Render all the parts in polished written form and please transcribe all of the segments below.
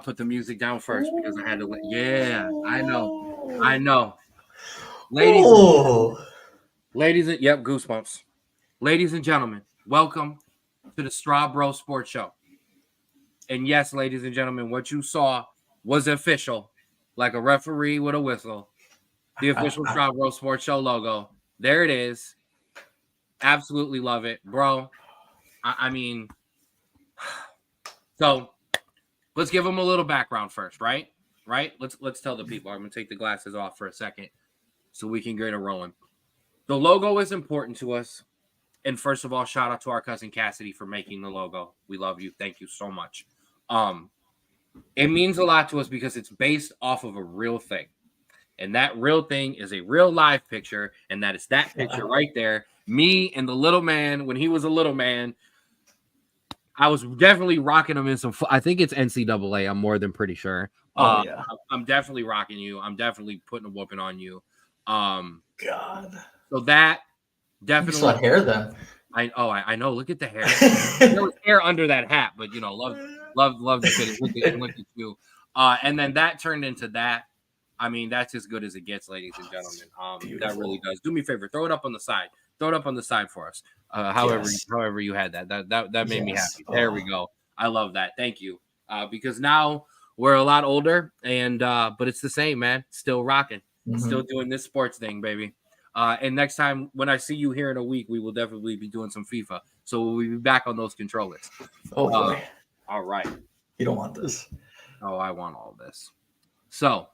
put the music down first because I had to. Yeah, I know. Ladies, and yep, goosebumps. Ladies and gentlemen, welcome to the Straub Sports Show. And yes, ladies and gentlemen, what you saw was official, like a referee with a whistle. The official Straub Sports Show logo. There it is. Absolutely love it, bro. I mean, so let's give them a little background first, right? Let's tell the people. I'm gonna take the glasses off for a second so we can get it rolling. The logo is important to us. And first of all, shout out to our cousin Cassidy for making the logo. We love you. Thank you so much. It means a lot to us because it's based off of a real thing. And that real thing is a real live picture. And that is that picture right there. Me and the little man, when he was a little man, I was definitely rocking him in some. I think it's NCAA. I'm more than pretty sure. Yeah. I'm definitely rocking you. I'm definitely putting a whooping on you. God. So that definitely. You still had hair then. I know. Look at the hair. There was hair under that hat, but love the fit. Look at you. And then that turned into that. I mean, that's as good as it gets, ladies and gentlemen. That really does. Do me a favor. Throw it up on the side. Throw it up on the side for us. However you had that. That made me happy. There we go. I love that. Thank you. Because now we're a lot older, and but it's the same, man. Still rocking. Still doing this sports thing, baby. And next time when I see you here in a week, we will definitely be doing some FIFA. So we'll be back on those controllers. Oh boy. All right. You don't want this. Oh, I want all this. So,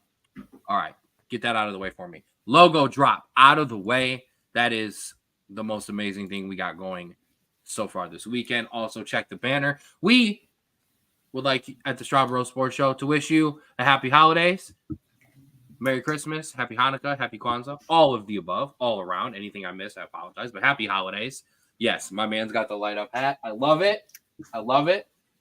all right. Get that out of the way for me. Logo drop out of the way. That is the most amazing thing we got going so far this weekend. Also, check the banner. We would like at the Straub Sports Show to wish you a happy holidays. Merry Christmas, Happy Hanukkah, Happy Kwanzaa, all of the above, all around. Anything I missed, I apologize. But happy holidays. Yes, my man's got the light up hat. I love it.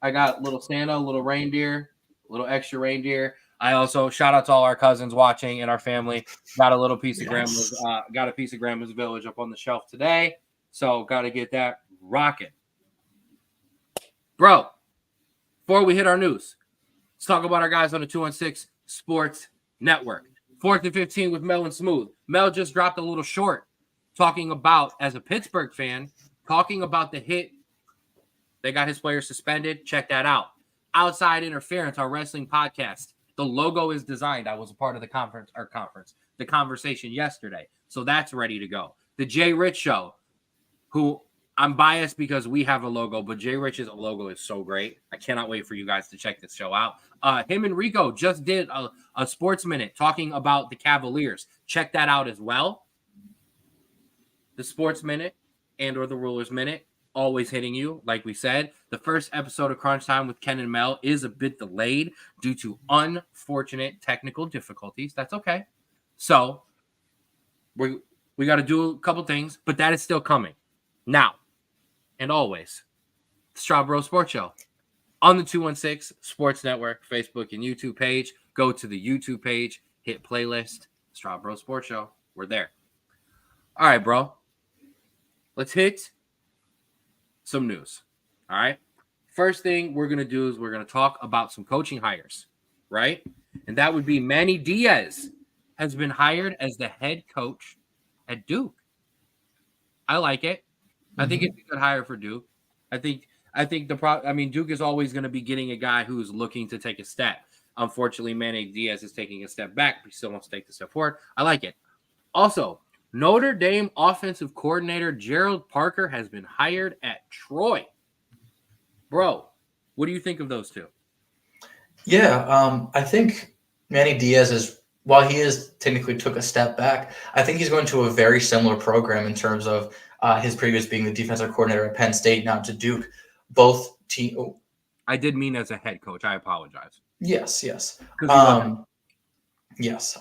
I got little Santa, little reindeer, little extra reindeer. I also shout out to all our cousins watching and our family. Got a little piece of grandma's village up on the shelf today. So got to get that rocking. Bro, before we hit our news, let's talk about our guys on the 216 Sports Network. 4th and 15 with Mel and Smooth. Mel just dropped a little short talking about, as a Pittsburgh fan, talking about the hit. They got his players suspended. Check that out. Outside Interference, our wrestling podcast. The logo is designed. I was a part of the conversation yesterday. So that's ready to go. The Jay Rich Show, who I'm biased because we have a logo, but Jay Rich's logo is so great. I cannot wait for you guys to check this show out. Him and Rico just did a Sports Minute talking about the Cavaliers. Check that out as well. The Sports Minute and or the Rulers Minute, always hitting you. Like we said, the first episode of Crunch Time with Ken and Mel is a bit delayed due to unfortunate technical difficulties. That's okay. So we got to do a couple things, but that is still coming. Now, and always, the Straub Sports Show on the 216 Sports Network, Facebook and YouTube page. Go to the YouTube page, hit playlist, Straub Sports Show. We're there. All right, bro. Let's hit some news. All right. First thing we're going to do is we're going to talk about some coaching hires, right? And that would be Manny Diaz has been hired as the head coach at Duke. I like it. I think it's a good hire for Duke. I think Duke is always going to be getting a guy who's looking to take a step. Unfortunately, Manny Diaz is taking a step back, but he still wants to take the step forward. I like it. Also, Notre Dame offensive coordinator Gerald Parker has been hired at Troy. Bro, what do you think of those two? Yeah, I think Manny Diaz while he is technically took a step back, I think he's going to a very similar program in terms of his previous being the defensive coordinator at Penn State, now to Duke. Both team. I did mean as a head coach. I apologize. Yes. Yes,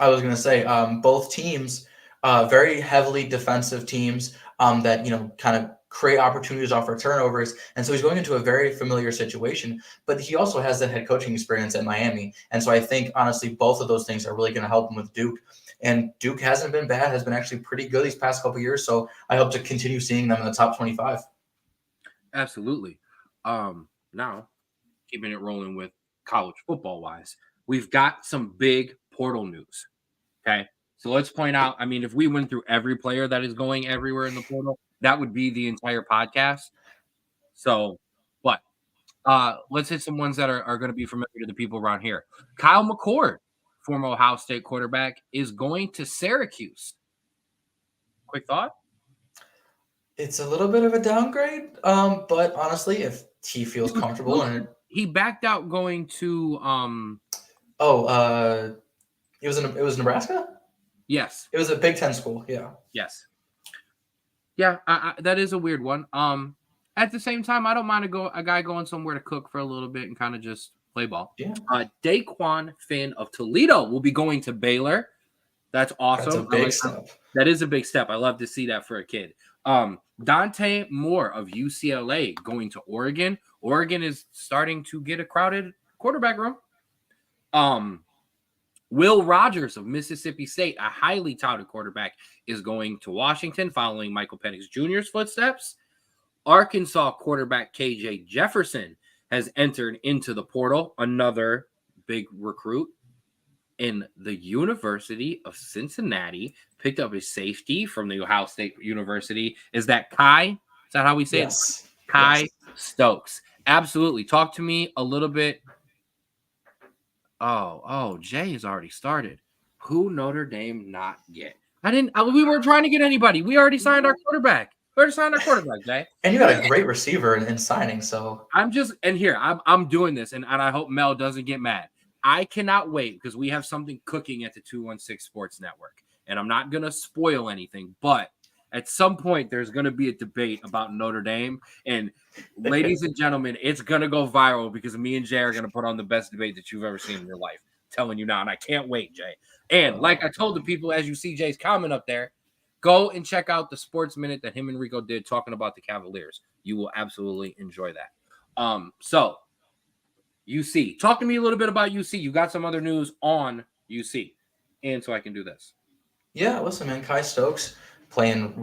I was going to say both teams, very heavily defensive teams that kind of create opportunities off of turnovers, and so he's going into a very familiar situation. But he also has that head coaching experience at Miami, and so I think honestly both of those things are really going to help him with Duke. And Duke hasn't been bad; has been actually pretty good these past couple of years. So I hope to continue seeing them in the top 25. Absolutely. Now, keeping it rolling with college football wise, we've got some big portal news. Okay. So let's point out, I mean, if we went through every player that is going everywhere in the portal, that would be the entire podcast. So, but let's hit some ones that are going to be familiar to the people around here. Kyle McCord, former Ohio State quarterback, is going to Syracuse. Quick thought? It's a little bit of a downgrade, but honestly, if he feels comfortable and he backed out going to it was Nebraska. Yes, it was a Big Ten school. Yeah. Yes. Yeah, that is a weird one. At the same time, I don't mind a guy going somewhere to cook for a little bit and kind of just play ball. Yeah. Daquan Finn of Toledo will be going to Baylor. That's awesome. That's a big step. That is a big step. I love to see that for a kid. Dante Moore of UCLA going to Oregon. Oregon is starting to get a crowded quarterback room. Will Rogers of Mississippi State, a highly touted quarterback, is going to Washington following Michael Penix Jr.'s footsteps. Arkansas quarterback KJ Jefferson has entered into the portal, another big recruit. In the University of Cincinnati, picked up his safety from the Ohio State University. Is that Kai? Is that how we say it? Kai Stokes. Absolutely. Talk to me a little bit. Oh, Jay has already started. Who Notre Dame not get? We weren't trying to get anybody. We already signed our quarterback. Jay. And you got a great receiver in signing, so I'm doing this, and I hope Mel doesn't get mad. I cannot wait because we have something cooking at the 216 Sports Network, and I'm not going to spoil anything, but at some point there's going to be a debate about Notre Dame, and ladies and gentlemen, it's going to go viral because me and Jay are going to put on the best debate that you've ever seen in your life. I'm telling you now, and I can't wait, Jay. And like I told the people, as you see Jay's comment up there, go and check out the Sports Minute that him and Rico did talking about the Cavaliers. You will absolutely enjoy that. So UC. Talk to me a little bit about UC. You got some other news on UC. And so I can do this. Yeah, listen, man, Kai Stokes playing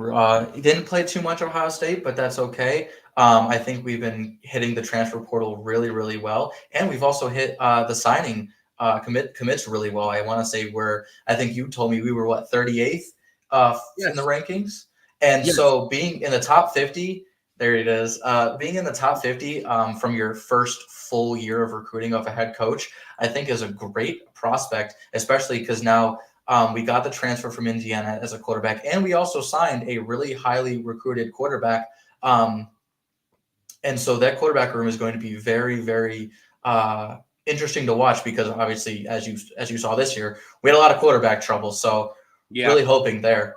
he didn't play too much Ohio State, but that's okay. I think we've been hitting the transfer portal really, really well. And we've also hit the signing commits really well. I want to say I think you told me we were 38th in the rankings. And so being in the top 50, there it is. Being in the top 50 from your first full year of recruiting of a head coach, I think is a great prospect, especially because now we got the transfer from Indiana as a quarterback, and we also signed a really highly recruited quarterback. And so that quarterback room is going to be very, very interesting to watch because obviously, as you saw this year, we had a lot of quarterback trouble. So really hoping there.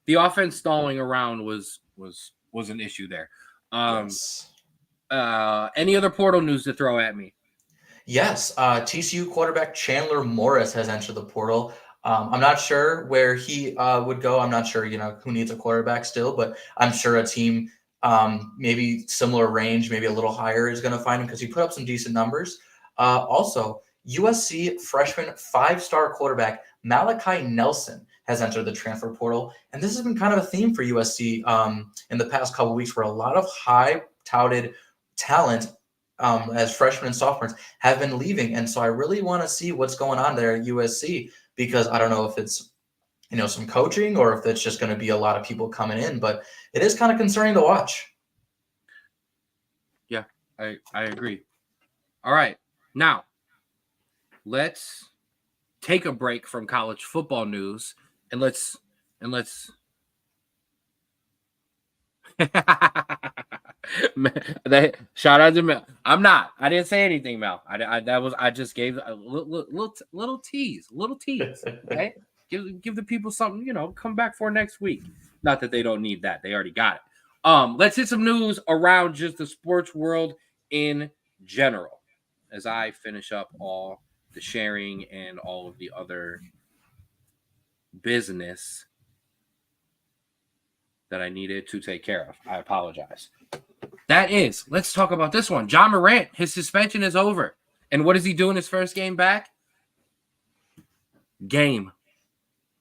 The offense stalling around was an issue there. Any other portal news to throw at me? Yes. TCU quarterback Chandler Morris has entered the portal. I'm not sure where he would go. I'm not sure, who needs a quarterback still, but I'm sure a team maybe similar range, maybe a little higher is going to find him because he put up some decent numbers. Also, USC freshman 5-star quarterback Malachi Nelson has entered the transfer portal. And this has been kind of a theme for USC in the past couple of weeks where a lot of high-touted talent as freshmen and sophomores have been leaving. And so I really want to see what's going on there at USC because I don't know if it's, some coaching or if it's just going to be a lot of people coming in, but it is kind of concerning to watch. Yeah, I agree. All right. Now, let's take a break from college football news and let's shout out to Mel. I didn't say anything, Mel. I just gave a little tease. Okay, give the people something. Come back for next week. Not that they don't need that; they already got it. Let's hit some news around just the sports world in general, as I finish up all the sharing and all of the other business that I needed to take care of. I apologize. Let's talk about this one. John Morant, his suspension is over. And what is he doing his first game back?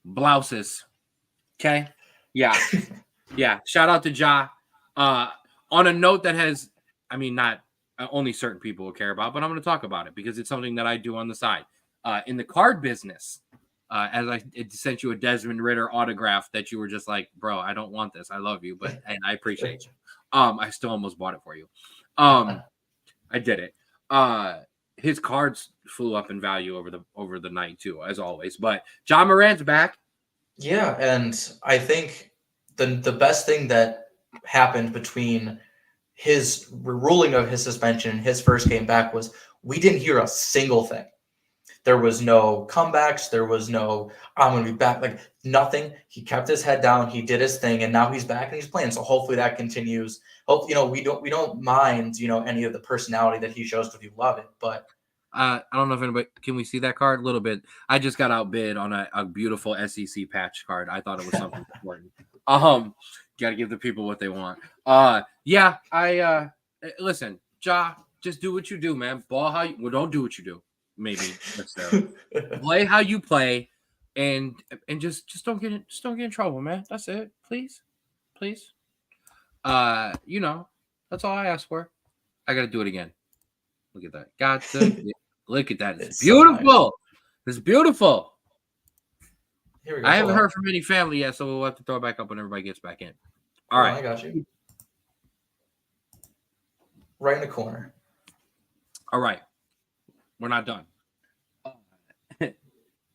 Blouses. Okay? Yeah. Yeah. Shout out to Ja. On a note that has, not only certain people will care about, but I'm going to talk about it because it's something that I do on the side. In the card business, as I sent you a Desmond Ritter autograph that you were just like, bro, I don't want this. I love you, and I appreciate you. I still almost bought it for you. I did it. His cards flew up in value over the night too, as always. But John Morant's back. Yeah, and I think the best thing that happened between his ruling of his suspension and his first game back was we didn't hear a single thing. There was no comebacks. There was no I'm going to be back. Like nothing. He kept his head down. He did his thing, and now he's back and he's playing. So hopefully that continues. Hope we don't mind any of the personality that he shows because we love it. But I don't know if anybody can we see that card a little bit. I just got outbid on a beautiful SEC patch card. I thought it was something important. Got to give the people what they want. Yeah. I listen, Ja, just do what you do, man. Ball how you don't do what you do. Maybe necessarily play how you play, and just don't get in trouble, man. That's it, please. That's all I ask for. I gotta do it again. Look at that. Look at that. It's beautiful. So nice. It's beautiful. Here we go. I haven't heard from any family yet, so we'll have to throw it back up when everybody gets back in. All right, I got you. Right in the corner. All right. We're not done.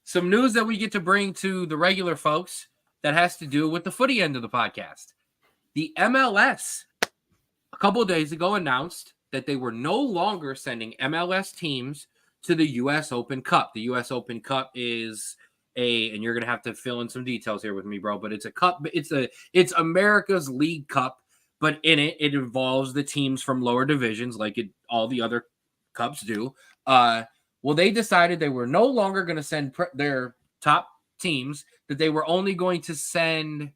Some news that we get to bring to the regular folks that has to do with the footy end of the podcast. The MLS a couple of days ago announced that they were no longer sending MLS teams to the U.S. Open Cup. The U.S. Open Cup is and you're going to have to fill in some details here with me, bro, but it's a cup. It's America's League Cup, but in it involves the teams from lower divisions like all the other cups do. Well, they decided they were no longer going to send their top teams, that they were only going to send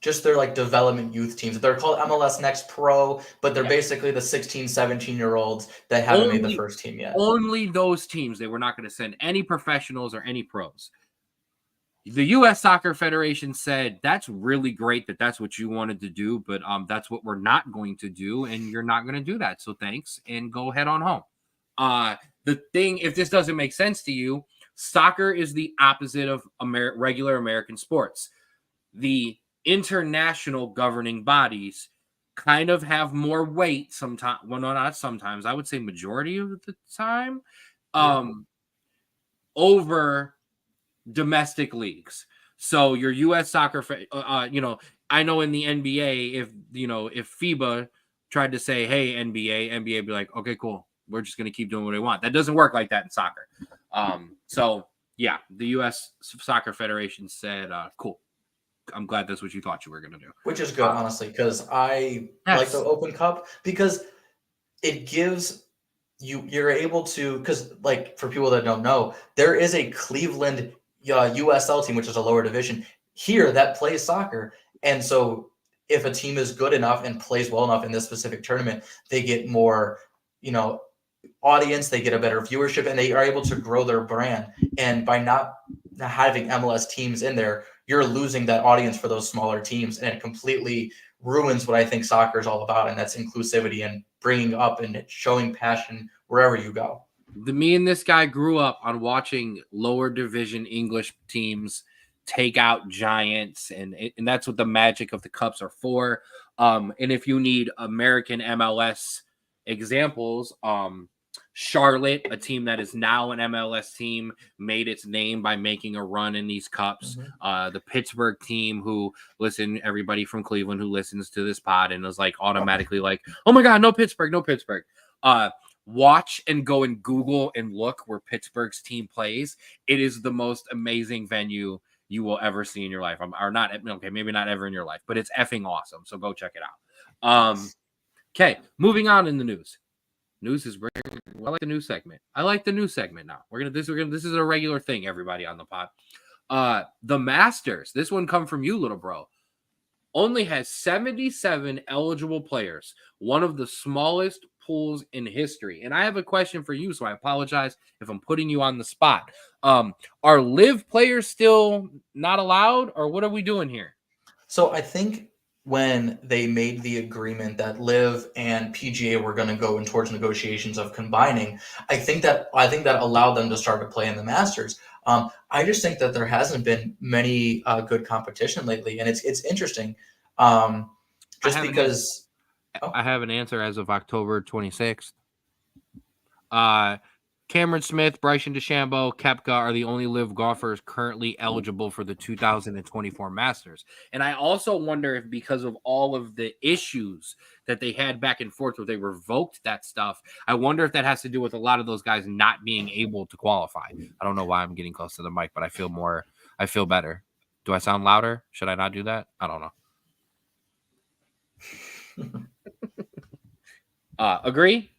just their development youth teams. They're called MLS Next Pro, but they're basically the 16, 17-year-olds that haven't made the first team yet. Only those teams. They were not going to send any professionals or any pros. The U.S. Soccer Federation said, that's really great that that's what you wanted to do, but that's what we're not going to do, and you're not going to do that. So thanks, and go head on home. The thing, if this doesn't make sense to you, soccer is the opposite of regular American sports. The international governing bodies kind of have more weight sometimes. Well, no, not sometimes. I would say majority of the time over domestic leagues. So your U.S. soccer, I know in the NBA, if FIBA tried to say, hey, NBA would be like, okay, cool. We're just going to keep doing what we want. That doesn't work like that in soccer. So yeah, the U.S. Soccer Federation said, cool. I'm glad that's what you thought you were going to do. Which is good, honestly, because I like the Open Cup because it gives you're able to, because for people that don't know, there is a Cleveland USL team, which is a lower division here that plays soccer. And so if a team is good enough and plays well enough in this specific tournament, they get more, audience, they get a better viewership, and they are able to grow their brand. And by not having MLS teams in there, you're losing that audience for those smaller teams, and it completely ruins what I think soccer is all about, and that's inclusivity and bringing up and showing passion wherever you go. Me and this guy grew up on watching lower division English teams take out giants, and that's what the magic of the cups are for. And if you need American MLS examples, Charlotte, a team that is now an MLS team, made its name by making a run in these cups. Mm-hmm. The Pittsburgh team, who everybody from Cleveland who listens to this pod and is automatically oh my God, no Pittsburgh. Watch and go and Google and look where Pittsburgh's team plays. It is the most amazing venue you will ever see in your life. Or not, okay, maybe not ever in your life, but it's effing awesome. So go check it out. Okay, moving on in the news. News is I like the news segment. I like the news segment now. This is a regular thing, everybody on the pod. The Masters, this one come from you, little bro, only has 77 eligible players, one of the smallest pools in history. And I have a question for you, so I apologize if I'm putting you on the spot. Are live players still not allowed, or what are we doing here? So I think when they made the agreement that Liv and PGA were going to go in towards negotiations of combining, I think that allowed them to start to play in the Masters. I just think that there hasn't been many good competition lately, and it's interesting. Just because I have an answer as of October 26th. Cameron Smith, Bryson DeChambeau, Koepka are the only live golfers currently eligible for the 2024 Masters. And I also wonder if because of all of the issues that they had back and forth where they revoked that stuff, I wonder if that has to do with a lot of those guys not being able to qualify. I don't know why I'm getting close to the mic, but I feel better. Do I sound louder? Should I not do that? I don't know. Agree?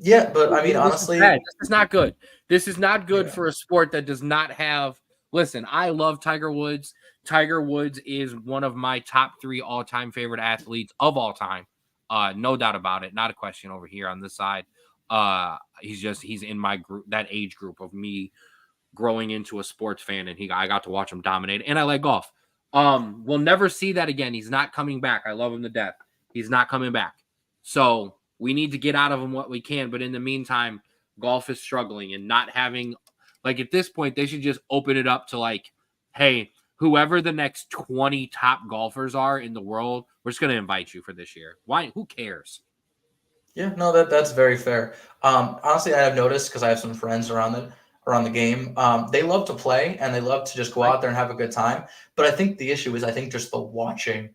Yeah, but I mean, honestly, this is not good. This is not good for a sport that does not have. Listen, I love Tiger Woods. Tiger Woods is one of my top 3 all-time favorite athletes of all time. No doubt about it. Not a question over here on this side. He's in my group, that age group of me growing into a sports fan, and I got to watch him dominate. And I like golf. We'll never see that again. He's not coming back. I love him to death. He's not coming back. So we need to get out of him what we can. But in the meantime, golf is struggling and not having, like, at this point, they should just open it up to, like, hey, whoever the next 20 top golfers are in the world, we're just going to invite you for this year. Why? Who cares? Yeah, no, that's very fair. Honestly, I have noticed because I have some friends around the game. They love to play and they love to just go out there and have a good time. But I think the issue is, I think, just the watching,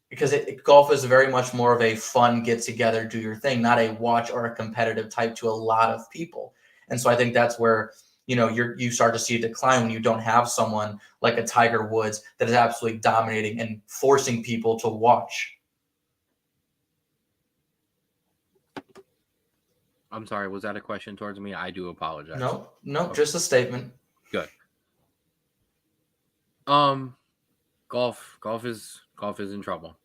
because golf is very much more of a fun get together, do your thing, not a watch or a competitive type to a lot of people. And so I think that's where you start to see a decline when you don't have someone like a Tiger Woods that is absolutely dominating and forcing people to watch. I'm sorry. Was that a question towards me? I do apologize. No, okay. Just a statement. Good. Golf is in trouble.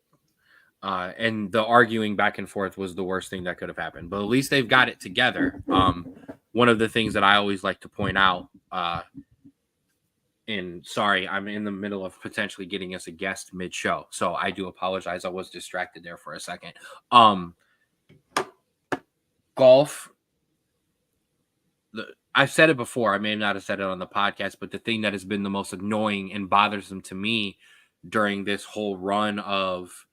And the arguing back and forth was the worst thing that could have happened. But at least they've got it together. One of the things that I always like to point out, and sorry, I'm in the middle of potentially getting us a guest mid-show, so I do apologize. I was distracted there for a second. Golf, I've said it before. I may not have said it on the podcast, but the thing that has been the most annoying and bothersome to me during this whole run of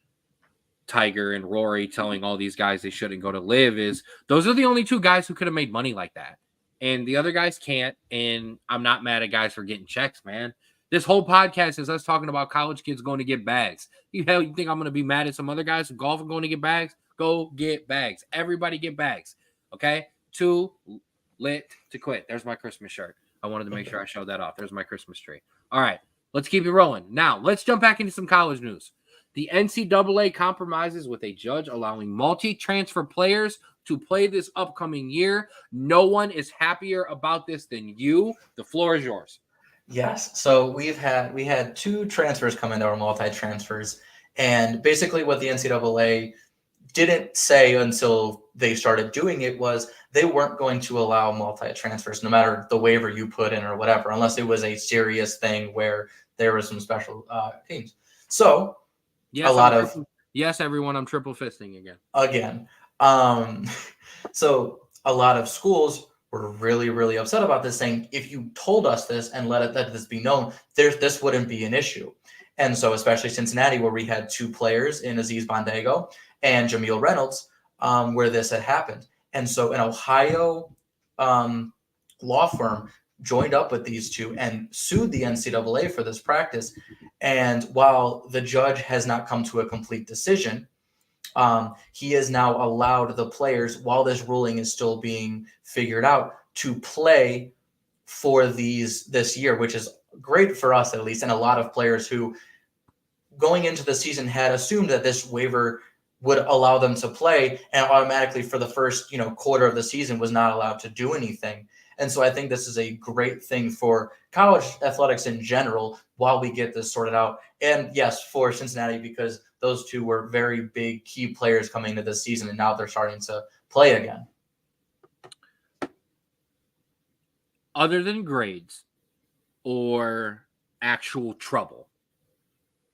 Tiger and Rory telling all these guys they shouldn't go to live is those are the only 2 guys who could have made money like that. And the other guys can't. And I'm not mad at guys for getting checks, man. This whole podcast is us talking about college kids going to get bags. You think I'm going to be mad at some other guys who golf and going to get bags? Go get bags. Everybody get bags. Okay? 2 lit to quit. There's my Christmas shirt. I wanted to make sure I showed that off. There's my Christmas tree. All right. Let's keep it rolling. Now, let's jump back into some college news. The NCAA compromises with a judge allowing multi-transfer players to play this upcoming year. No one is happier about this than you. The floor is yours. Yes. So we had 2 transfers come in that were multi-transfers. And basically what the NCAA didn't say until they started doing it was they weren't going to allow multi-transfers, no matter the waiver you put in or whatever, unless it was a serious thing where there were some special teams. So yes, everyone, I'm triple fisting again. So a lot of schools were really, really upset about this, saying, if you told us this and let this be known, this wouldn't be an issue. And so especially Cincinnati, where we had 2 players in Aziz Bandago and Jameel Reynolds, where this had happened. And so an Ohio law firm joined up with these 2 and sued the NCAA for this practice. And while the judge has not come to a complete decision, he has now allowed the players, while this ruling is still being figured out, to play for this year, which is great for us at least, and a lot of players who going into the season had assumed that this waiver would allow them to play and automatically for the first quarter of the season was not allowed to do anything. And so I think this is a great thing for college athletics in general while we get this sorted out. And yes, for Cincinnati, because those 2 were very big key players coming into this season, and now they're starting to play again. Other than grades or actual trouble,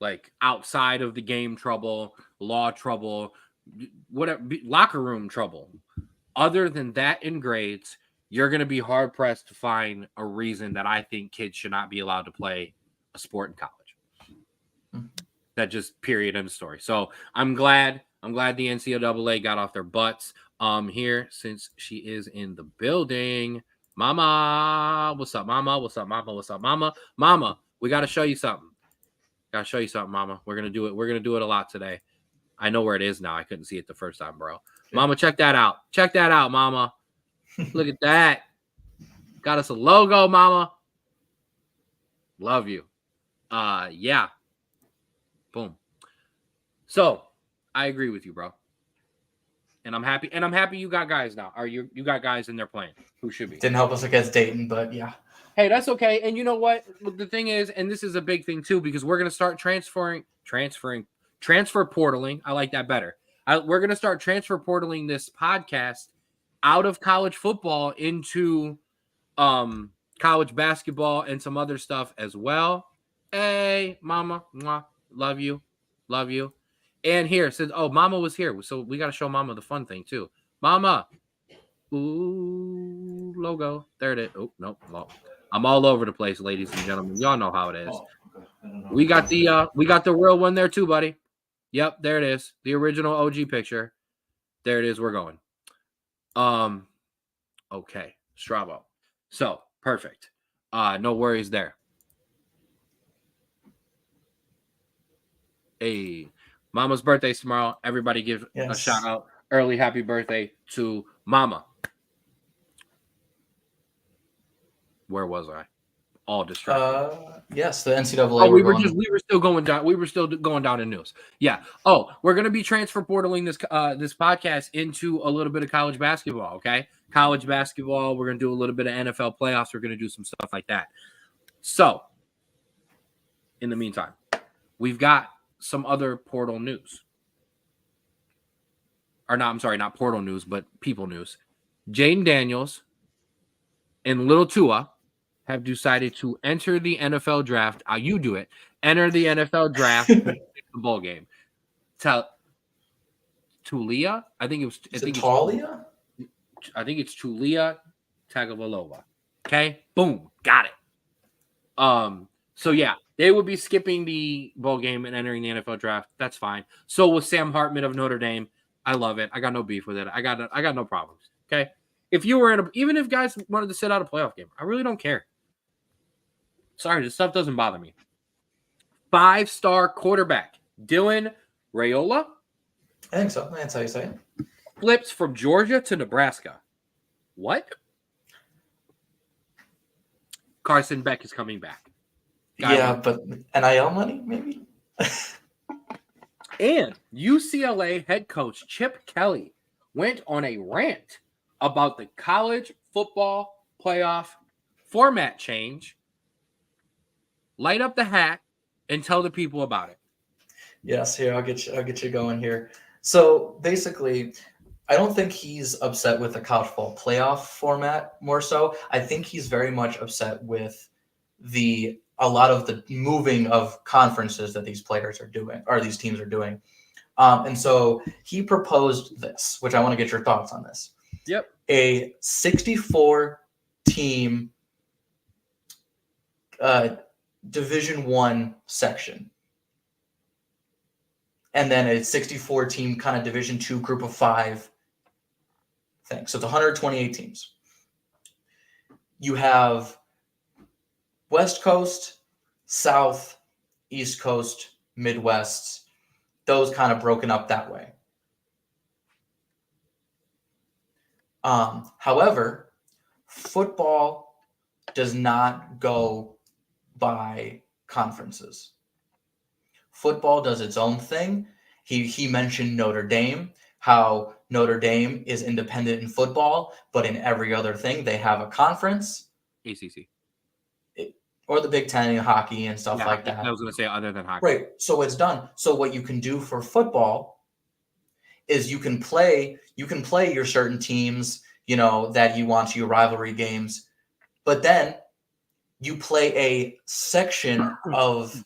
like outside of the game trouble, law trouble, whatever, locker room trouble. Other than that in grades, you're going to be hard pressed to find a reason that I think kids should not be allowed to play a sport in college. That just period end of story. So I'm glad the NCAA got off their butts here since she is in the building. Mama, what's up, mama? What's up, mama? What's up, mama? Mama, we got to show you something. Got to show you something, mama. We're going to do it. We're going to do it a lot today. I know where it is now. I couldn't see it the first time, bro. Mama, check that out. Check that out, mama. Look at that. Got us a logo, mama. Love you. Yeah. Boom. So I agree with you, bro. And I'm happy. And I'm happy you got guys now. Or you got guys in there playing who should be. Didn't help us against Dayton, but yeah. Hey, that's okay. And you know what? The thing is, and this is a big thing too, because we're gonna start transfer portaling. I like that better. We're gonna start transfer portaling this podcast out of college football into college basketball and some other stuff as well. Hey, mama, mwah, love you. And here says, oh, mama was here, so we got to show mama the fun thing too. Mama, ooh, logo, there it is. Oh no, well, I'm all over the place, ladies and gentlemen. Y'all know how it is. We got the real one there too, buddy. Yep, there it is, the original OG picture. There it is. We're going. Okay, Straub. So perfect. No worries there. Hey, mama's birthday's tomorrow. Everybody give a shout out. Early happy birthday to mama. Where was I? All distracted. Yes, the NCAA. Oh, we were still going down. We were still going down in news. Yeah. Oh, we're gonna be transfer portaling this podcast into a little bit of college basketball. Okay, college basketball. We're gonna do a little bit of NFL playoffs. We're gonna do some stuff like that. So, in the meantime, we've got some other portal news. Or not, I'm sorry, not portal news, but people news. Jaden Daniels and Little Tua have decided to enter the NFL draft. You do it. Enter the NFL draft the bowl game. Tulia? I think it was. I think it's Tulia Tagovailoa. Okay, boom, got it. So yeah, they would be skipping the bowl game and entering the NFL draft. That's fine. So was Sam Hartman of Notre Dame. I love it. I got no beef with it. I got no problems. Okay, if you were even if guys wanted to sit out a playoff game, I really don't care. Sorry, this stuff doesn't bother me. 5-star quarterback Dylan Raiola. I think so. That's how you say it. Flips from Georgia to Nebraska. What? Carson Beck is coming back. But NIL money, maybe? And UCLA head coach Chip Kelly went on a rant about the college football playoff format change. Light up the hat and tell the people about it. Yes, here I'll get you going here. So basically, I don't think he's upset with the college football playoff format more so. I think he's very much upset with a lot of the moving of conferences that these players are doing, or these teams are doing. And so he proposed this, which I want to get your thoughts on this. Yep. A 64 team Division I section. And then a 64 team kind of Division II group of 5 thing. So it's 128 teams. You have West Coast, South, East Coast, Midwest, those kind of broken up that way. However, football does not go by conferences. Football does its own thing. He mentioned Notre Dame, how Notre Dame is independent in football, but in every other thing they have a conference. ACC. Or the Big Ten in hockey and stuff like that. I was going to say other than hockey. Right. So it's done. So what you can do for football is you can play your certain teams, that you want to, your rivalry games, but then you play a section of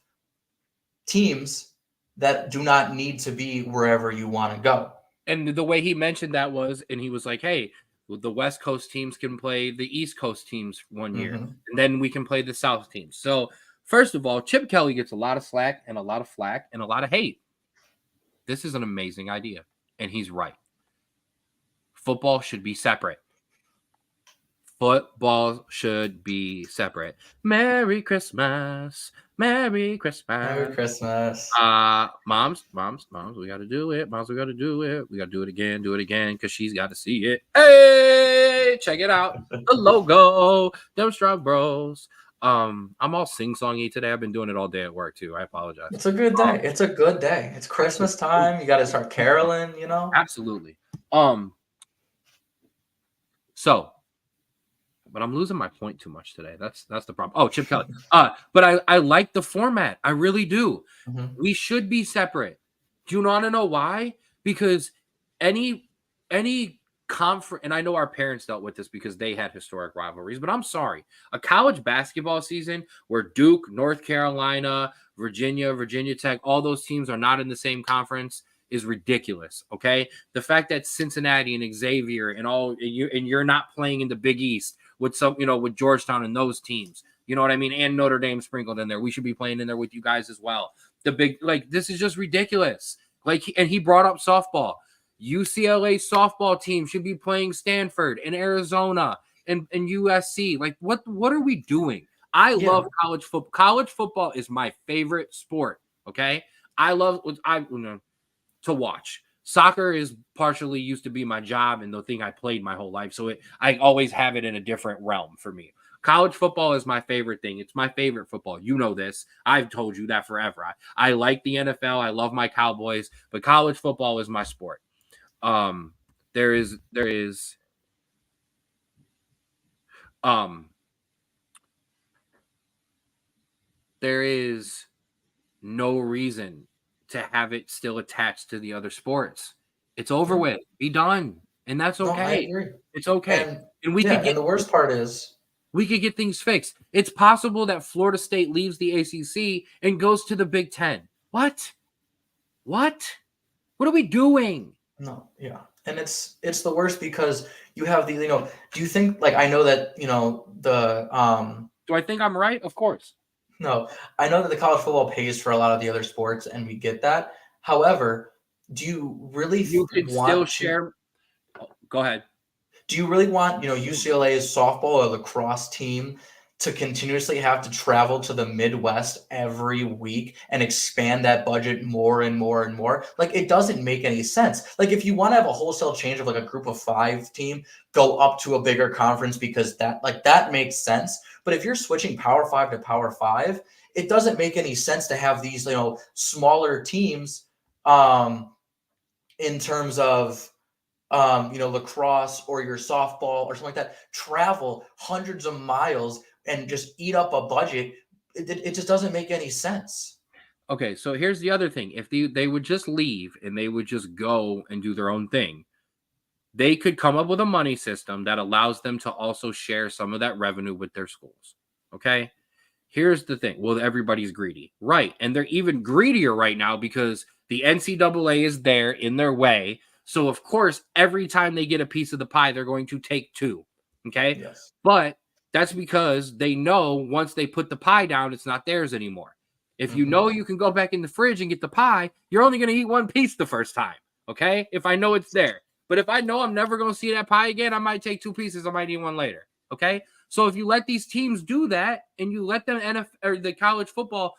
teams that do not need to be wherever you want to go. And the way he mentioned that was, and he was like, hey, the West Coast teams can play the East Coast teams one year, and then we can play the South teams. So, first of all, Chip Kelly gets a lot of slack and a lot of flack and a lot of hate. This is an amazing idea, and he's right. Football should be separate. Football should be separate. Merry Christmas. Merry Christmas. Merry Christmas. Moms, we got to do it. Moms, we got to do it. We got to do it again, because she's got to see it. Hey, check it out. The logo. Them Straub Bros. I'm all sing-songy today. I've been doing it all day at work, too. I apologize. It's a good day. It's a good day. It's Christmas time. You got to start caroling, you know? Absolutely. So, but I'm losing my point too much today. That's the problem. Oh, Chip Kelly. But I like the format. I really do. We should be separate. Do you want to know why? Because any conference, and I know our parents dealt with this because they had historic rivalries, but I'm sorry. A college basketball season where Duke, North Carolina, Virginia Tech, all those teams are not in the same conference is ridiculous. Okay. The fact that Cincinnati and Xavier and you're not playing in the Big East with with Georgetown and those teams, you know what I mean? And Notre Dame sprinkled in there. We should be playing in there with you guys as well. This is just ridiculous. And he brought up softball. UCLA softball team should be playing Stanford and Arizona and USC. What are we doing? I love college football. College football is my favorite sport. Okay. I love to watch. Soccer is partially used to be my job and the thing I played my whole life. So I always have it in a different realm for me. College football is my favorite thing. It's my favorite football. You know this. I've told you that forever. I like the NFL. I love my Cowboys, but college football is my sport. There is no reason to have it still attached to the other sports. It's over with. Be done. And that's okay. No, I agree. It's okay. And the worst part is we could get things fixed. It's possible that Florida State leaves the ACC and goes to the Big Ten. What? What are we doing? No, yeah. And it's the worst because you have do you think, I know that, do I think I'm right? Of course. No, I know that the college football pays for a lot of the other sports, and we get that. However, do you really share? Go ahead. Do you really want, UCLA's softball or lacrosse team to continuously have to travel to the Midwest every week and expand that budget more and more and more? It doesn't make any sense. If you want to have a wholesale change of a group of 5 team, go up to a bigger conference because that makes sense. But if you're switching Power 5 to Power 5, it doesn't make any sense to have these, smaller teams in terms of lacrosse or your softball or something like that, travel hundreds of miles and just eat up a budget. It just doesn't make any sense. Okay, so here's the other thing. If they would just leave and they would just go and do their own thing, they could come up with a money system that allows them to also share some of that revenue with their schools. Okay? Here's the thing. Well, everybody's greedy. Right. And they're even greedier right now because the NCAA is there in their way. So, of course, every time they get a piece of the pie, they're going to take 2. Okay? Yes. But that's because they know once they put the pie down, it's not theirs anymore. If you know you can go back in the fridge and get the pie, you're only going to eat one piece the first time. Okay? If I know it's there. But if I know I'm never going to see that pie again, I might take 2 pieces. I might eat one later. Okay? So if you let these teams do that and you let them the college football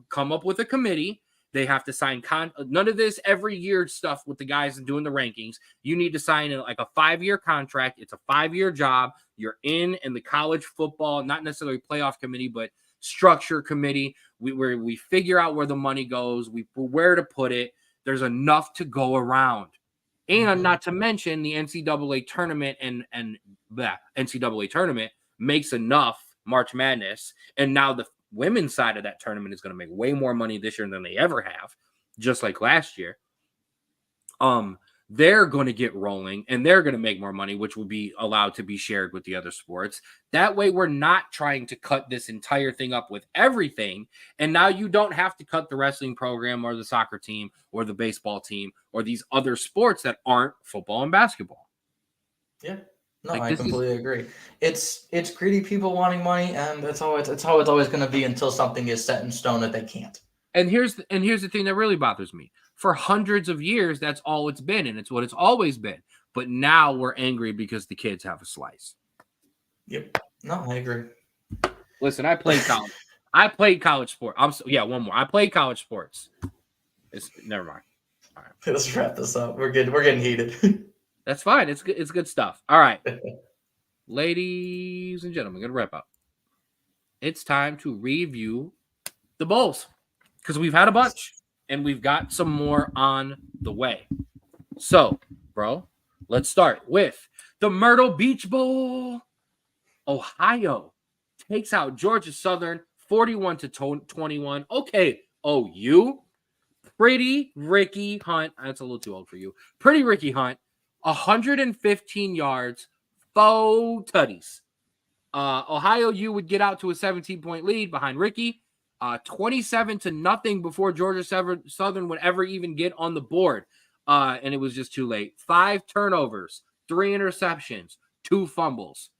come up with a committee, they have to sign none of this every year stuff with the guys and doing the rankings. You need to sign a 5-year contract. It's a 5-year job. You're in the college football, not necessarily playoff committee, but structure committee where we figure out where the money goes, where to put it. There's enough to go around. And not to mention the NCAA tournament and the NCAA tournament makes enough March Madness. And now the women's side of that tournament is going to make way more money this year than they ever have, just like last year. they're going to get rolling and they're going to make more money, which will be allowed to be shared with the other sports. That way, we're not trying to cut this entire thing up with everything. And now you don't have to cut the wrestling program or the soccer team or the baseball team or these other sports that aren't football and basketball. Yeah. No, I completely agree. It's greedy people wanting money, and it's how it's always going to be until something is set in stone that they can't. And here's the thing that really bothers me. For hundreds of years, that's all it's been, and it's what it's always been. But now we're angry because the kids have a slice. Yep. No, I agree. Listen, I played college. I played college sports. One more. I played college sports. Never mind. All right. Let's wrap this up. We're getting heated. That's fine. It's good stuff. All right. Ladies and gentlemen, gonna wrap up. It's time to review the bowls because we've had a bunch and we've got some more on the way. So, bro, let's start with the Myrtle Beach Bowl. Ohio takes out Georgia Southern 41-21. Okay, OU. Pretty Ricky Hunt. That's a little too old for you. Pretty Ricky Hunt. 115 yards, 4 tutties. Ohio U would get out to a 17-point lead behind Ricky, 27-0 before Georgia Southern would ever even get on the board, and it was just too late. 5 turnovers, 3 interceptions, 2 fumbles.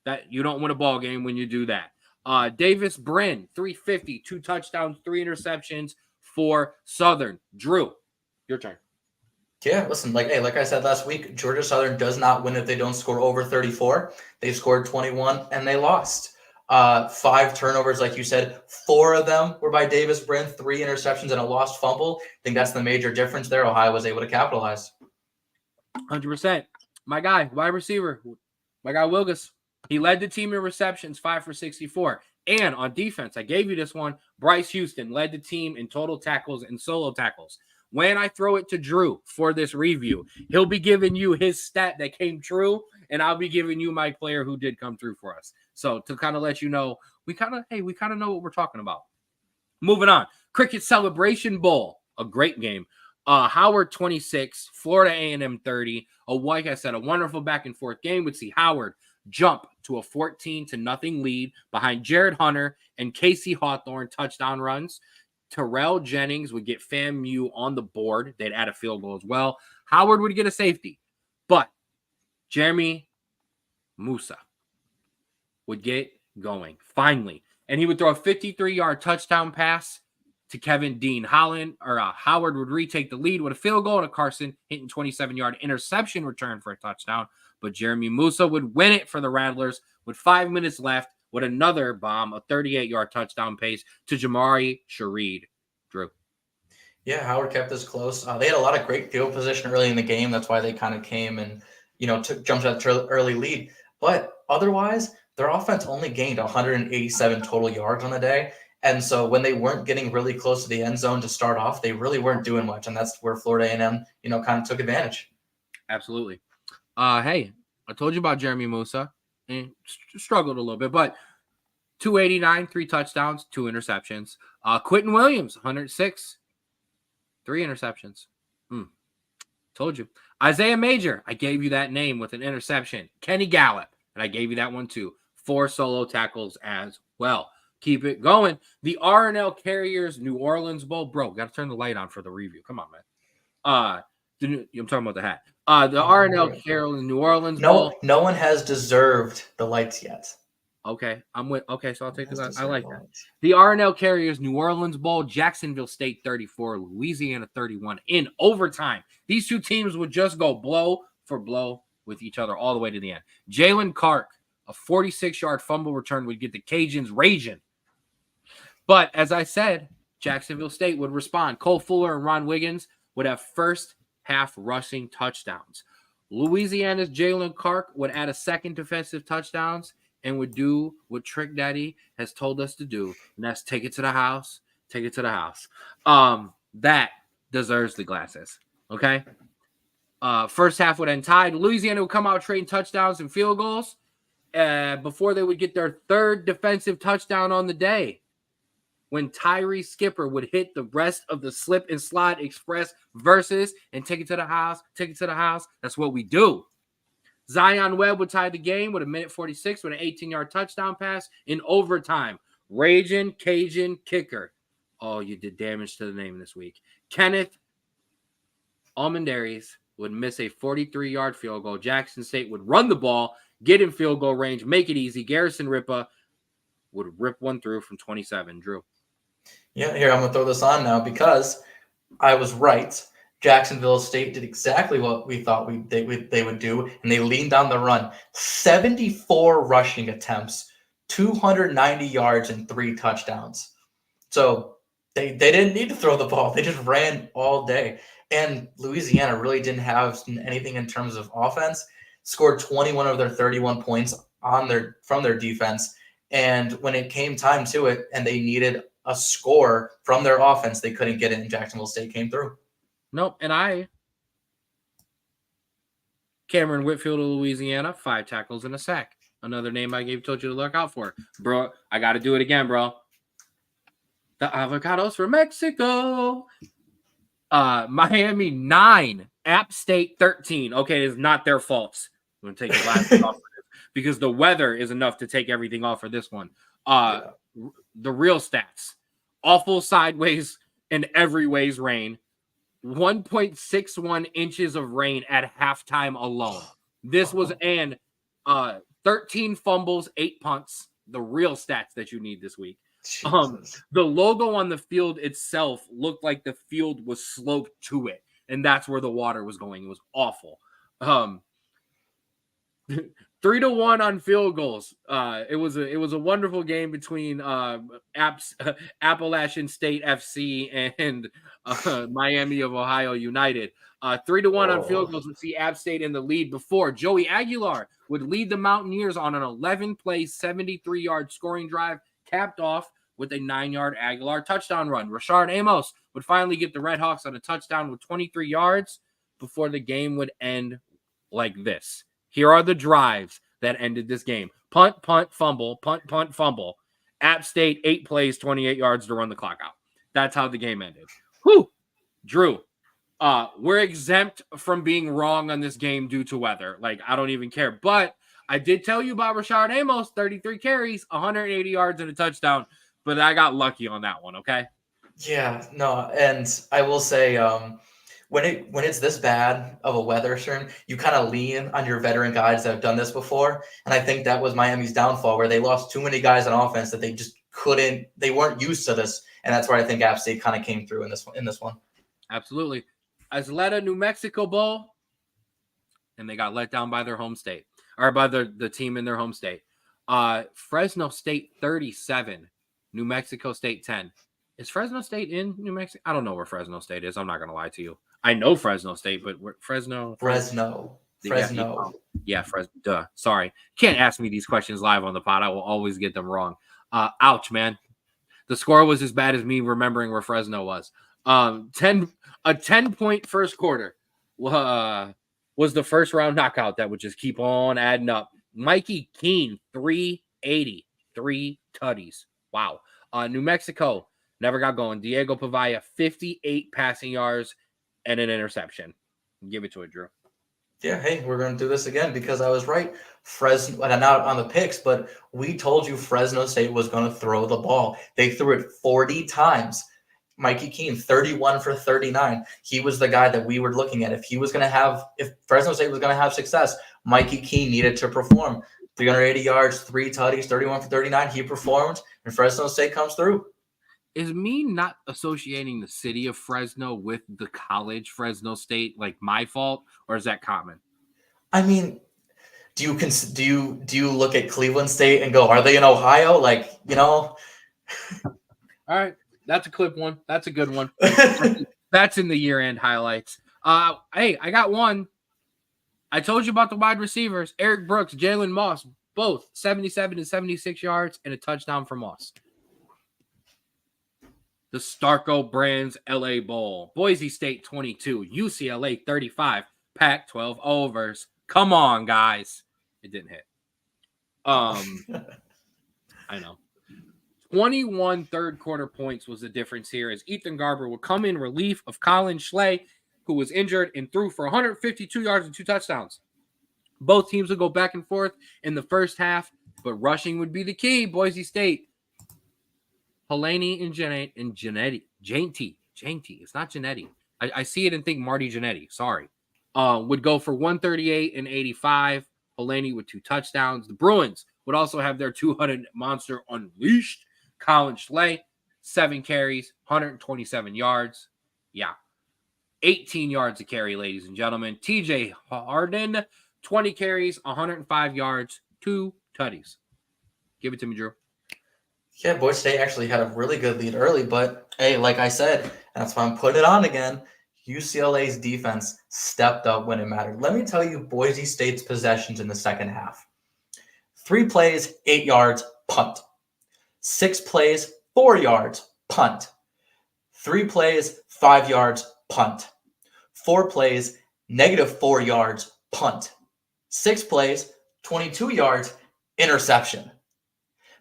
That you don't win a ball game when you do that. Davis Brin, 350, 2 touchdowns, 3 interceptions for Southern. Drew, your turn. Yeah, listen, like I said last week, Georgia Southern does not win if they don't score over 34. They scored 21 and they lost. 5 turnovers, like you said, 4 of them were by Davis Brin, 3 interceptions and a lost fumble. I think that's the major difference there. Ohio was able to capitalize. 100%. My guy, wide receiver, my guy Wilgus, he led the team in receptions, 5 for 64. And on defense, I gave you this one, Bryce Houston led the team in total tackles and solo tackles. When I throw it to Drew for this review, he'll be giving you his stat that came true, and I'll be giving you my player who did come through for us. So to kind of let you know, we kind of know what we're talking about. Moving on, Cricket Celebration Bowl, a great game. Howard 26, Florida A&M 30. Like I said, a wonderful back and forth game. Would see Howard jump to a 14-0 lead behind Jared Hunter and Casey Hawthorne touchdown runs. Terrell Jennings would get FAMU on the board. They'd add a field goal as well. Howard would get a safety. But Jeremy Musa would get going, finally. And he would throw a 53-yard touchdown pass to Kevin Dean. Howard would retake the lead with a field goal, and a Carson hitting 27-yard interception return for a touchdown. But Jeremy Musa would win it for the Rattlers with 5 minutes left, with another bomb, a 38-yard touchdown pace to Jamari Shareed. Drew. Yeah, Howard kept this close. They had a lot of great field position early in the game. That's why they kind of came and, jumped at the early lead. But otherwise, their offense only gained 187 total yards on the day. And so when they weren't getting really close to the end zone to start off, they really weren't doing much. And that's where Florida A&M, kind of took advantage. Absolutely. Hey, I told you about Jeremy Musa. And struggled a little bit, but 289, 3 touchdowns, 2 interceptions. Quentin Williams, 106, 3 interceptions. Told you. Isaiah Major, I gave you that name with an interception. Kenny Gallup, and I gave you that one too. 4 solo tackles as well. Keep it going. The R&L Carriers New Orleans Bowl. Bro, got to turn the light on for the review. Come on, man. I'm talking about the hat. The R&L Carroll in New Orleans Bowl. No one has deserved the lights yet. Okay, so I'll take that. I like that. The R&L Carriers New Orleans Bowl, Jacksonville State 34, Louisiana 31 in overtime. These 2 teams would just go blow for blow with each other all the way to the end. Jalen Clark, a 46-yard fumble return would get the Cajuns raging. But as I said, Jacksonville State would respond. Cole Fuller and Ron Wiggins would have first half rushing touchdowns. Louisiana's Jalen Clark would add a second defensive touchdowns and would do what Trick Daddy has told us to do, and that's take it to the house. Take it to the house. That deserves the glasses. Okay. First half would end tied. Louisiana would come out trading touchdowns and field goals before they would get their 3rd defensive touchdown on the day. when Tyree Skipper would hit the rest of the slip and slide express versus and take it to the house, That's what we do. Zion Webb would tie the game with 1:46 with an 18-yard touchdown pass in overtime. Raging Cajun kicker. Oh, you did damage to the name this week. Kenneth Almendares would miss a 43-yard field goal. Jackson State would run the ball, get in field goal range, make it easy. Garrison Ripa would rip one through from 27. Drew. Yeah, here, I'm going to throw this on now because I was right. Jacksonville State did exactly what we thought they would do, and they leaned on the run. 74 rushing attempts, 290 yards, and 3 touchdowns. So they didn't need to throw the ball. They just ran all day. And Louisiana really didn't have anything in terms of offense. Scored 21 of their 31 points from their defense. And when it came time to it and they needed a score from their offense, they couldn't get it, and Jacksonville State came through. Nope. And Cameron Whitfield of Louisiana, 5 tackles and a sack. Another name I told you to look out for. Bro, I got to do it again, bro. The avocados from Mexico. Miami 9, App State 13. Okay, it's not their fault. I'm going to take the last off for this because the weather is enough to take everything off for this one. The real stats. Awful sideways and every ways rain. 1.61 inches of rain at halftime alone. This was 13 fumbles, 8 punts. The real stats that you need this week. The logo on the field itself looked like the field was sloped to it, and that's where the water was going. It was awful. 3-1 on field goals. It was a wonderful game between Appalachian State FC and Miami of Ohio United. 3-1 on field goals would see App State in the lead before Joey Aguilar would lead the Mountaineers on an 11-play, 73-yard scoring drive, capped off with a 9-yard Aguilar touchdown run. Rashard Amos would finally get the Redhawks on a touchdown with 23 yards before the game would end like this. Here are the drives that ended this game. Punt, punt, fumble, punt, punt, fumble. App State, 8 plays, 28 yards to run the clock out. That's how the game ended. Whew. Drew, we're exempt from being wrong on this game due to weather. Like, I don't even care. But I did tell you about Rashard Amos, 33 carries, 180 yards, and a touchdown. But I got lucky on that one, okay? Yeah, no, and I will say when it's this bad of a weather turn, you kind of lean on your veteran guys that have done this before. And I think that was Miami's downfall, where they lost too many guys on offense that they just couldn't – they weren't used to this. And that's where I think App State kind of came through in this one. Absolutely. Isleta, New Mexico Bowl, and they got let down by their home state, or by the team in their home state. Fresno State 37, New Mexico State 10. Is Fresno State in New Mexico? I don't know where Fresno State is. I'm not going to lie to you. I know Fresno State, but Fresno. Yeah, Fresno. Duh. Sorry. Can't ask me these questions live on the pod. I will always get them wrong. Ouch, man. The score was as bad as me remembering where Fresno was. A 10-point first quarter was the first round knockout that would just keep on adding up. Mikey Keene, 380, 3 tutties. Wow. New Mexico never got going. Diego Pavaya, 58 passing yards and an interception. Give it to it, Drew. Yeah, hey, we're going to do this again because I was right. Fresno, and I'm not on the picks, but we told you Fresno State was going to throw the ball. They threw it 40 times. Mikey Keene, 31 for 39. He was the guy that we were looking at. If Fresno State was going to have success, Mikey Keene needed to perform. 380 yards, 3 tutties, 31 for 39. He performed, and Fresno State comes through. Is me not associating the city of Fresno with the college Fresno State like my fault, or is that common? I mean, do you look at Cleveland State and go, are they in Ohio? Like, you know. All right, that's a clip one. That's a good one. That's in the year-end highlights. Hey, I got one. I told you about the wide receivers. Eric Brooks, Jalen Moss, both 77 and 76 yards and a touchdown for Moss. The Starco Brands LA Bowl. Boise State 22, UCLA 35, Pac-12 overs. Come on, guys. It didn't hit. I know. 21 third quarter points was the difference here, as Ethan Garber would come in relief of Colin Schley, who was injured and threw for 152 yards and 2 touchdowns. Both teams would go back and forth in the first half, but rushing would be the key. Boise State. Helene and Janetti. Janetti. It's not Janetti. I see it and think Marty Jannetty. Sorry. Would go for 138 and 85. Helene with 2 touchdowns. The Bruins would also have their 200 monster unleashed. Colin Schley, 7 carries, 127 yards. Yeah. 18 yards a carry, ladies and gentlemen. TJ Harden, 20 carries, 105 yards, 2 tutties. Give it to me, Drew. Yeah, Boise State actually had a really good lead early, but hey, like I said, that's why I'm putting it on again. UCLA's defense stepped up when it mattered. Let me tell you Boise State's possessions in the second half. 3 plays, 8 yards, punt. 6 plays, 4 yards, punt. 3 plays, 5 yards, punt. 4 plays, -4 yards, punt. 6 plays, 22 yards, interception.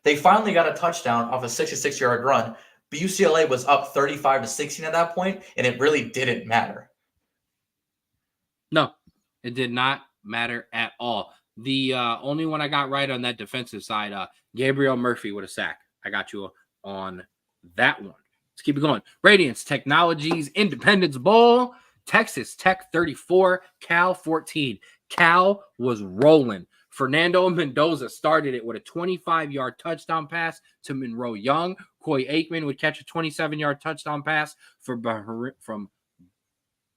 They finally got a touchdown off a 66-yard run, but UCLA was up 35-16 at that point, and it really didn't matter. No, it did not matter at all. The only one I got right on that defensive side, Gabriel Murphy with a sack. I got you on that one. Let's keep it going. Radiance Technologies Independence Bowl. Texas Tech 34, Cal 14. Cal was rolling. Fernando Mendoza started it with a 25-yard touchdown pass to Monroe Young. Coy Aikman would catch a 27-yard touchdown pass from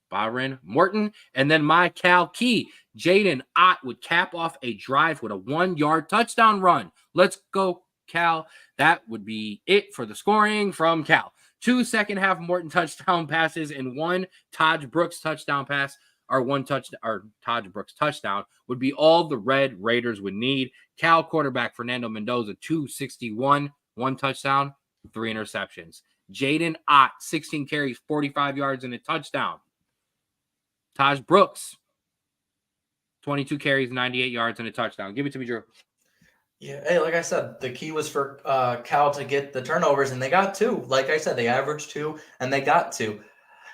Byron Morton. And then my Cal key, Jaden Ott, would cap off a drive with a 1-yard touchdown run. Let's go, Cal. That would be it for the scoring from Cal. 2 second-half Morton touchdown passes and 1 Taj Brooks touchdown pass. Taj Brooks touchdown would be all the Red Raiders would need. Cal quarterback Fernando Mendoza, 261, 1 touchdown, 3 interceptions. Jaden Ott, 16 carries, 45 yards, and a touchdown. Taj Brooks, 22 carries, 98 yards, and a touchdown. Give it to me, Drew. Yeah, hey, like I said, the key was for Cal to get the turnovers, and they got 2. Like I said, they averaged 2, and they got 2.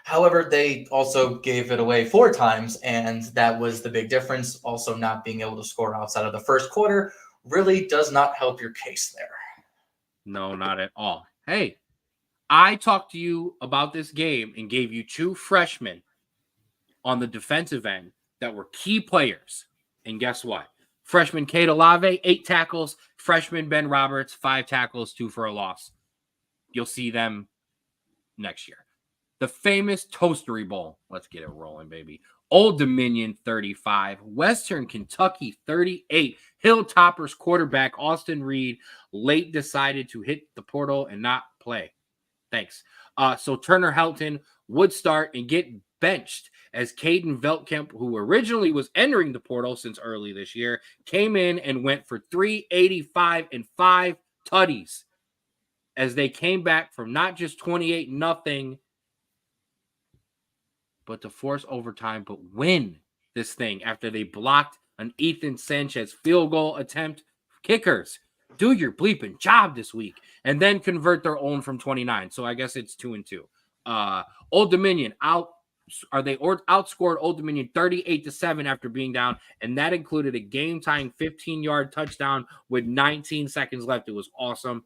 However, they also gave it away 4 times, and that was the big difference. Also, not being able to score outside of the first quarter really does not help your case there. No, not at all. Hey, I talked to you about this game and gave you 2 freshmen on the defensive end that were key players. And guess what? Freshman Kate Olave, 8 tackles. Freshman Ben Roberts, 5 tackles, 2 for a loss. You'll see them next year. The famous Toastery Bowl. Let's get it rolling, baby. Old Dominion 35, Western Kentucky 38. Hilltoppers quarterback Austin Reed late decided to hit the portal and not play. Thanks. So Turner Helton would start and get benched as Caden Veltkamp, who originally was entering the portal since early this year, came in and went for 385 and 5 tutties as they came back from not just 28-0, but to force overtime, but win this thing after they blocked an Ethan Sanchez field goal attempt. Kickers, do your bleeping job this week and then convert their own from 29. So I guess it's 2-2. Old Dominion outscored Old Dominion 38-7 after being down, and that included a game-tying 15-yard touchdown with 19 seconds left. It was awesome.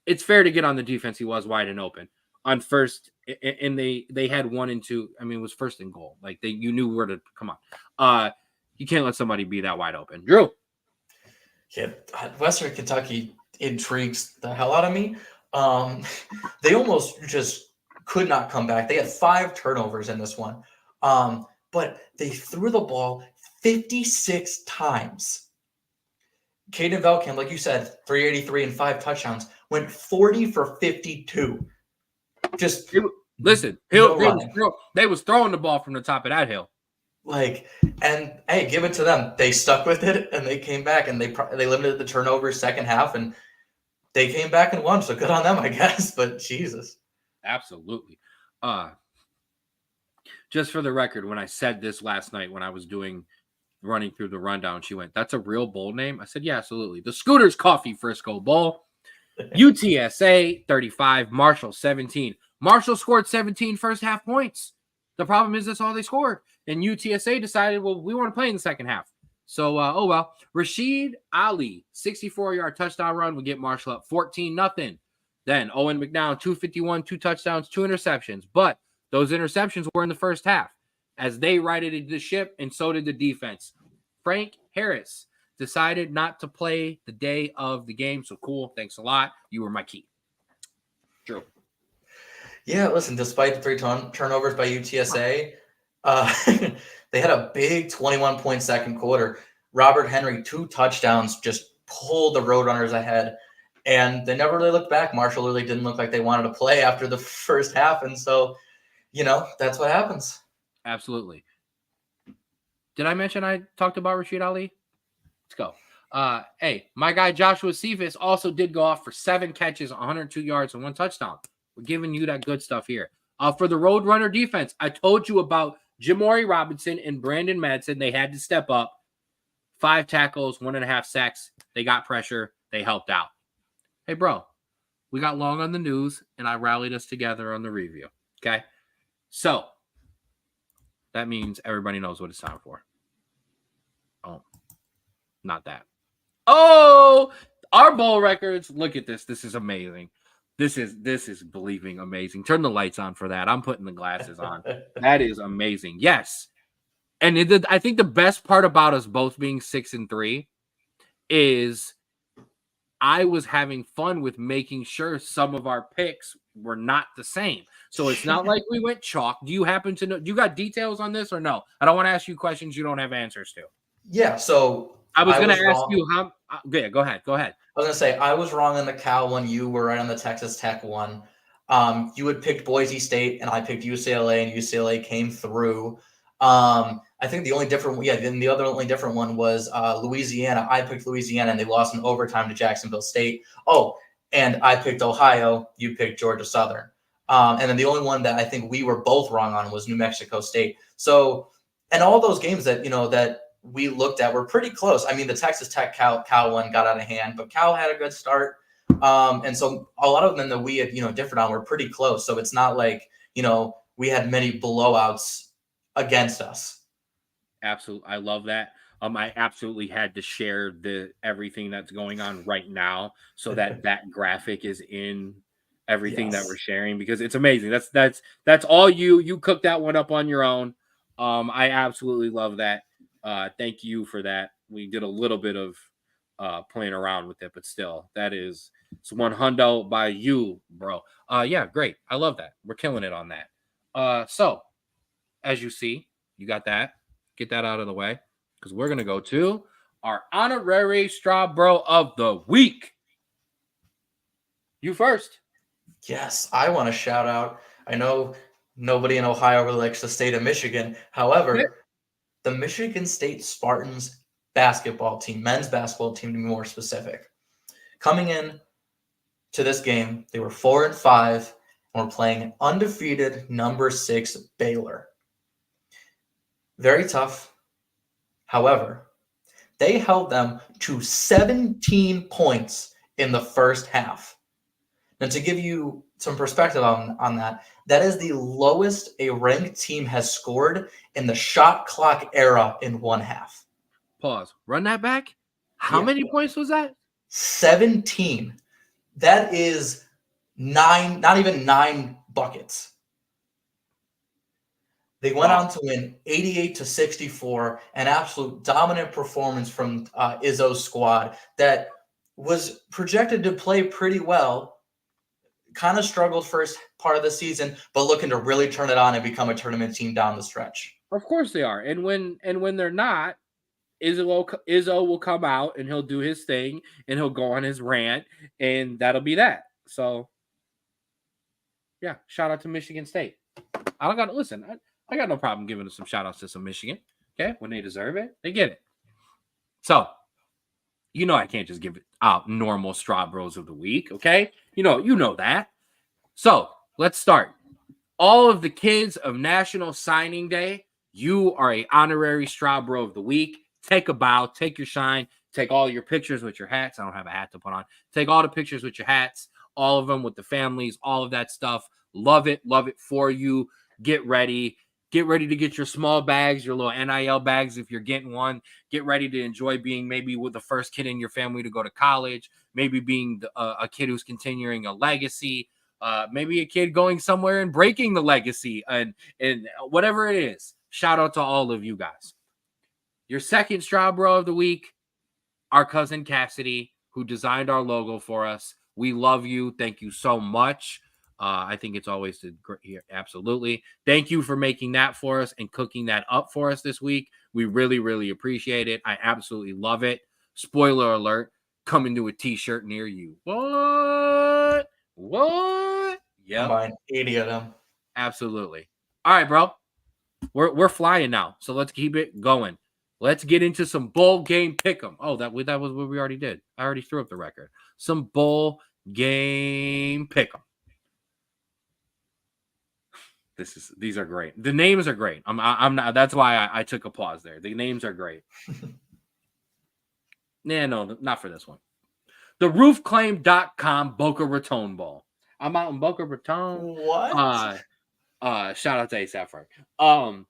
It's fair to get on the defense. He was wide and open on first, and they had 1 and 2. I mean, it was first and goal. Like you knew where to come on. You can't let somebody be that wide open. Drew. Yeah, Western Kentucky intrigues the hell out of me. They almost just could not come back. They had 5 turnovers in this one. But they threw the ball 56 times. Caden Veltkamp, like you said, 383 and 5 touchdowns, went 40 for 52. Just listen, they was throwing the ball from the top of that hill. And hey, give it to them. They stuck with it, and they came back, and they limited the turnovers second half, and they came back and won. So good on them, I guess. But Jesus, absolutely. Just for the record, when I said this last night when I was running through the rundown, she went, "That's a real bowl name?" I said, "Yeah, absolutely. The Scooters Coffee Frisco Bowl." UTSA 35, Marshall 17. Marshall scored 17 first half points. The problem is that's all they scored. And UTSA decided, well, we want to play in the second half. So, oh well. Rashid Ali, 64-yard touchdown run would get Marshall up 14-0. Then Owen McNown, 251, 2 touchdowns, 2 interceptions. But those interceptions were in the first half as they righted the ship, and so did the defense. Frank Harris decided not to play the day of the game. So cool. Thanks a lot. You were my key. True. Yeah, listen, despite the 3 turnovers by UTSA, they had a big 21-point second quarter. Robert Henry, 2 touchdowns, just pulled the Roadrunners ahead. And they never really looked back. Marshall really didn't look like they wanted to play after the first half. And so, that's what happens. Absolutely. Did I mention I talked about Rashid Ali? Let's go. Hey, my guy Joshua Cephas also did go off for 7 catches, 102 yards, and 1 touchdown. We're giving you that good stuff here. For the Roadrunner defense, I told you about Jamori Robinson and Brandon Madsen. They had to step up. 5 tackles, 1.5 sacks. They got pressure. They helped out. Hey, bro, we got long on the news, and I rallied us together on the review. Okay? So, that means everybody knows what it's time for. Oh, not that. Oh, our bowl records. Look at this. This is amazing. This is believing amazing. Turn the lights on for that. I'm putting the glasses on. That is amazing. Yes. And I think the best part about us both being 6-3 is I was having fun with making sure some of our picks were not the same. So it's not like we went chalk. Do you happen to know? Do you got details on this or no? I don't want to ask you questions you don't have answers to. Yeah. So I was going to ask you how. Yeah, go ahead. Go ahead. I was going to say I was wrong on the Cal one. You were right on the Texas Tech one. You had picked Boise State, and I picked UCLA, and UCLA came through. I think the only different, then the other only different one was Louisiana. I picked Louisiana, and they lost in overtime to Jacksonville State. Oh, and I picked Ohio. You picked Georgia Southern. And then the only one that I think we were both wrong on was New Mexico State. So, and all those games that that we looked at were pretty close. I mean, the Texas Tech Cal one got out of hand, but Cal had a good start. And so a lot of them that we had different on were pretty close. So it's not like we had many blowouts against us. Absolutely. I love that. I absolutely had to share everything that's going on right now so that that graphic is in everything that we're sharing, because it's amazing. That's all you cooked that one up on your own. I absolutely love that. Thank you for that. We did a little bit of playing around with it, but still, it's $100 by you, bro. Yeah, great. I love that. We're killing it on that. So as you see, you got that. Get that out of the way, because we're gonna go to our honorary Straub Bro of the week. You first. Yes, I want to shout out. I know nobody in Ohio really likes the state of Michigan. However, the Michigan State Spartans basketball team, men's basketball team to be more specific, coming in to this game, they were 4-5 and were playing undefeated number 6 Baylor. Very tough. However, they held them to 17 points in the first half. Now, to give you some perspective on that, that is the lowest a ranked team has scored in the shot clock era in one half. Pause. Run that back. How many points was that? 17. That is 9, not even 9 buckets. They went on to win 88-64, an absolute dominant performance from Izzo's squad that was projected to play pretty well. Kind of struggled first part of the season, but looking to really turn it on and become a tournament team down the stretch. Of course they are. And when they're not, Izzo will come out and he'll do his thing and he'll go on his rant, and that'll be that. So yeah, shout out to Michigan State. I got no problem giving some shout outs to some Michigan. Okay, when they deserve it, they get it. So I can't just give it out normal Straw Bros of the week. Okay, you know that. So let's start. All of the kids of National Signing Day, you are a honorary Straw Bro of the week. Take a bow, take your shine, Take all your pictures with your hats. I don't have a hat to put on. Take all the pictures with your hats, all of them with the families, all of that stuff. Love it for you. Get ready. Get ready to get your small bags, your little NIL bags if you're getting one. Get ready to enjoy being maybe with the first kid in your family to go to college, maybe being a kid who's continuing a legacy, maybe a kid going somewhere and breaking the legacy, and whatever it is. Shout out to all of you guys. Your second Straub Bro of the week, our cousin Cassidy, who designed our logo for us. We love you. Thank you so much. I think it's always great here. Absolutely. Thank you for making that for us and cooking that up for us this week. We really, really appreciate it. I absolutely love it. Spoiler alert, coming to a t-shirt near you. What? Yeah. I'm buying 80 of them. Absolutely. All right, bro. We're flying now. So let's keep it going. Let's get into some bowl game pick'em. Oh, that was what we already did. I already threw up the record. Some bowl game pick'em. These are great. The names are great. I'm not. That's why I took a pause there. The names are great. No, not for this one. The roofclaim.com Boca Raton Bowl. I'm out in Boca Raton. What? Shout out to ASAP Frank.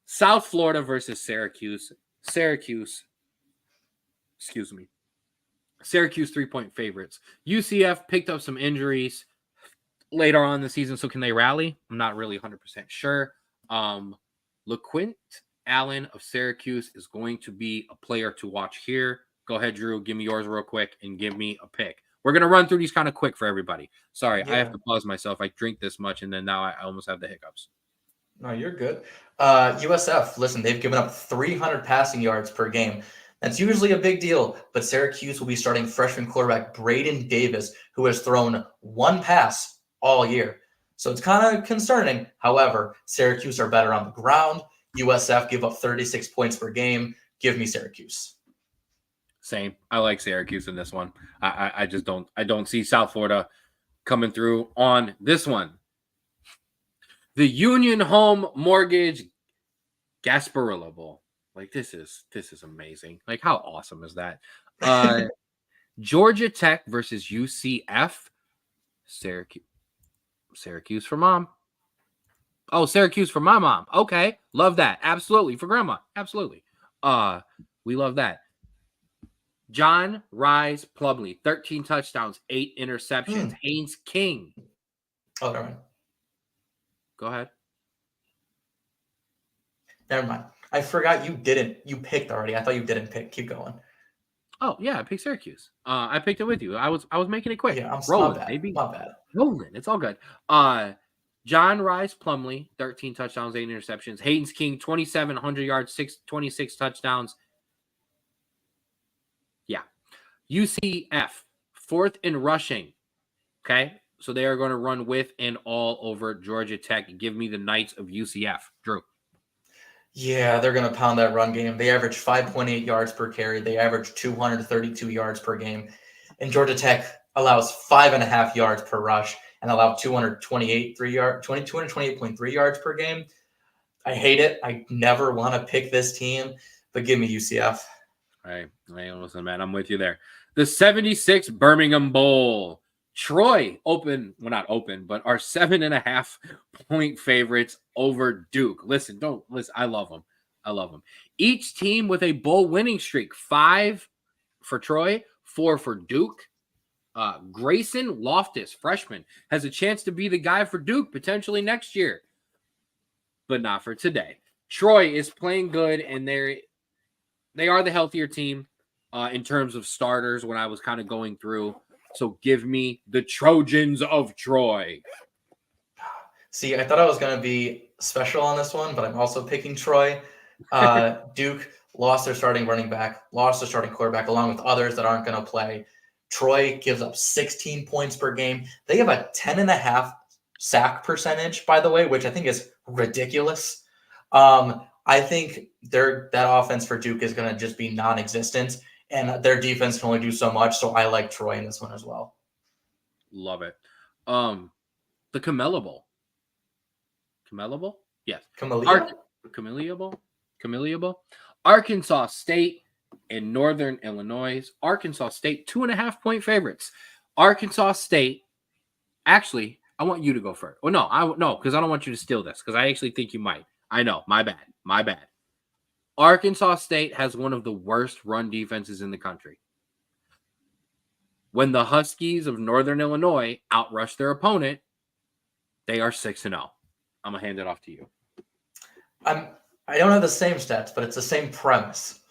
South Florida versus Syracuse. Syracuse 3-point favorites. UCF picked up some injuries later on in the season, so can they rally? I'm not really 100% sure. LaQuint Allen of Syracuse is going to be a player to watch here. Go ahead, Drew. Give me yours real quick and give me a pick. We're going to run through these kind of quick for everybody. Sorry, yeah. I have to pause myself. I drink this much, and then now I almost have the hiccups. No, you're good. USF, listen, they've given up 300 passing yards per game. That's usually a big deal, but Syracuse will be starting freshman quarterback Braden Davis, who has thrown one pass all year. So it's kind of concerning. However, Syracuse are better on the ground. USF give up 36 points per game. Give me Syracuse. Same. I like Syracuse in this one. I just don't see South Florida coming through on this one. The Union Home Mortgage Gasparilla Bowl. Like this is amazing. Like how awesome is that? Georgia Tech versus UCF. Syracuse for mom. Oh, Syracuse for my mom. Okay. Love that. Absolutely. For grandma. Absolutely. We love that. John Rise Plumlee, 13 touchdowns, 8 interceptions. Haynes King. Oh, never mind. Go ahead. Never mind. I forgot you picked already. I thought you didn't pick. Keep going. Oh, yeah, I picked Syracuse. I picked it with you. I was making it quick. Yeah, I'm rolling, my bad. baby. My bad. Rolling. It's all good. John Rise Plumlee, 13 touchdowns, 8 interceptions. Haynes King, 2,700 yards, 26 touchdowns. Yeah. UCF, 4th in rushing. Okay. So they are going to run with and all over Georgia Tech. Give me the Knights of UCF. Drew. Yeah, they're going to pound that run game. They average 5.8 yards per carry. They average 232 yards per game. And Georgia Tech allows 5.5 yards per rush and allow 228.3 yards per game. I hate it. I never want to pick this team, but give me UCF. All right. Listen, man, I'm with you there. The 76 Birmingham Bowl. Troy not open, but are 7.5 point favorites over Duke. Listen. I love them. Each team with a bowl winning streak. 5 for Troy, 4 for Duke. Grayson Loftus, freshman, has a chance to be the guy for Duke potentially next year, but not for today. Troy is playing good, and they are the healthier team in terms of starters when I was kind of going through. So give me the Trojans of Troy. See, I thought I was going to be special on this one, but I'm also picking Troy. Duke lost their starting running back, lost their starting quarterback, along with others that aren't going to play. Troy gives up 16 points per game. They have a 10.5 sack percentage, by the way, which I think is ridiculous. I think that offense for Duke is going to just be non-existent, and their defense can only do so much. So I like Troy in this one as well. Love it. The Camellia Bowl. Camellia Bowl? Yes. Camellia Bowl? Arkansas State in Northern Illinois. Arkansas State, 2.5-point favorites. Arkansas State, actually, I want you to go first. Oh, no, because I don't want you to steal this, because I actually think you might. I know, my bad. Arkansas State has one of the worst run defenses in the country. When the Huskies of Northern Illinois outrush their opponent, they are 6-0. I'm going to hand it off to you. I don't have the same stats, but it's the same premise.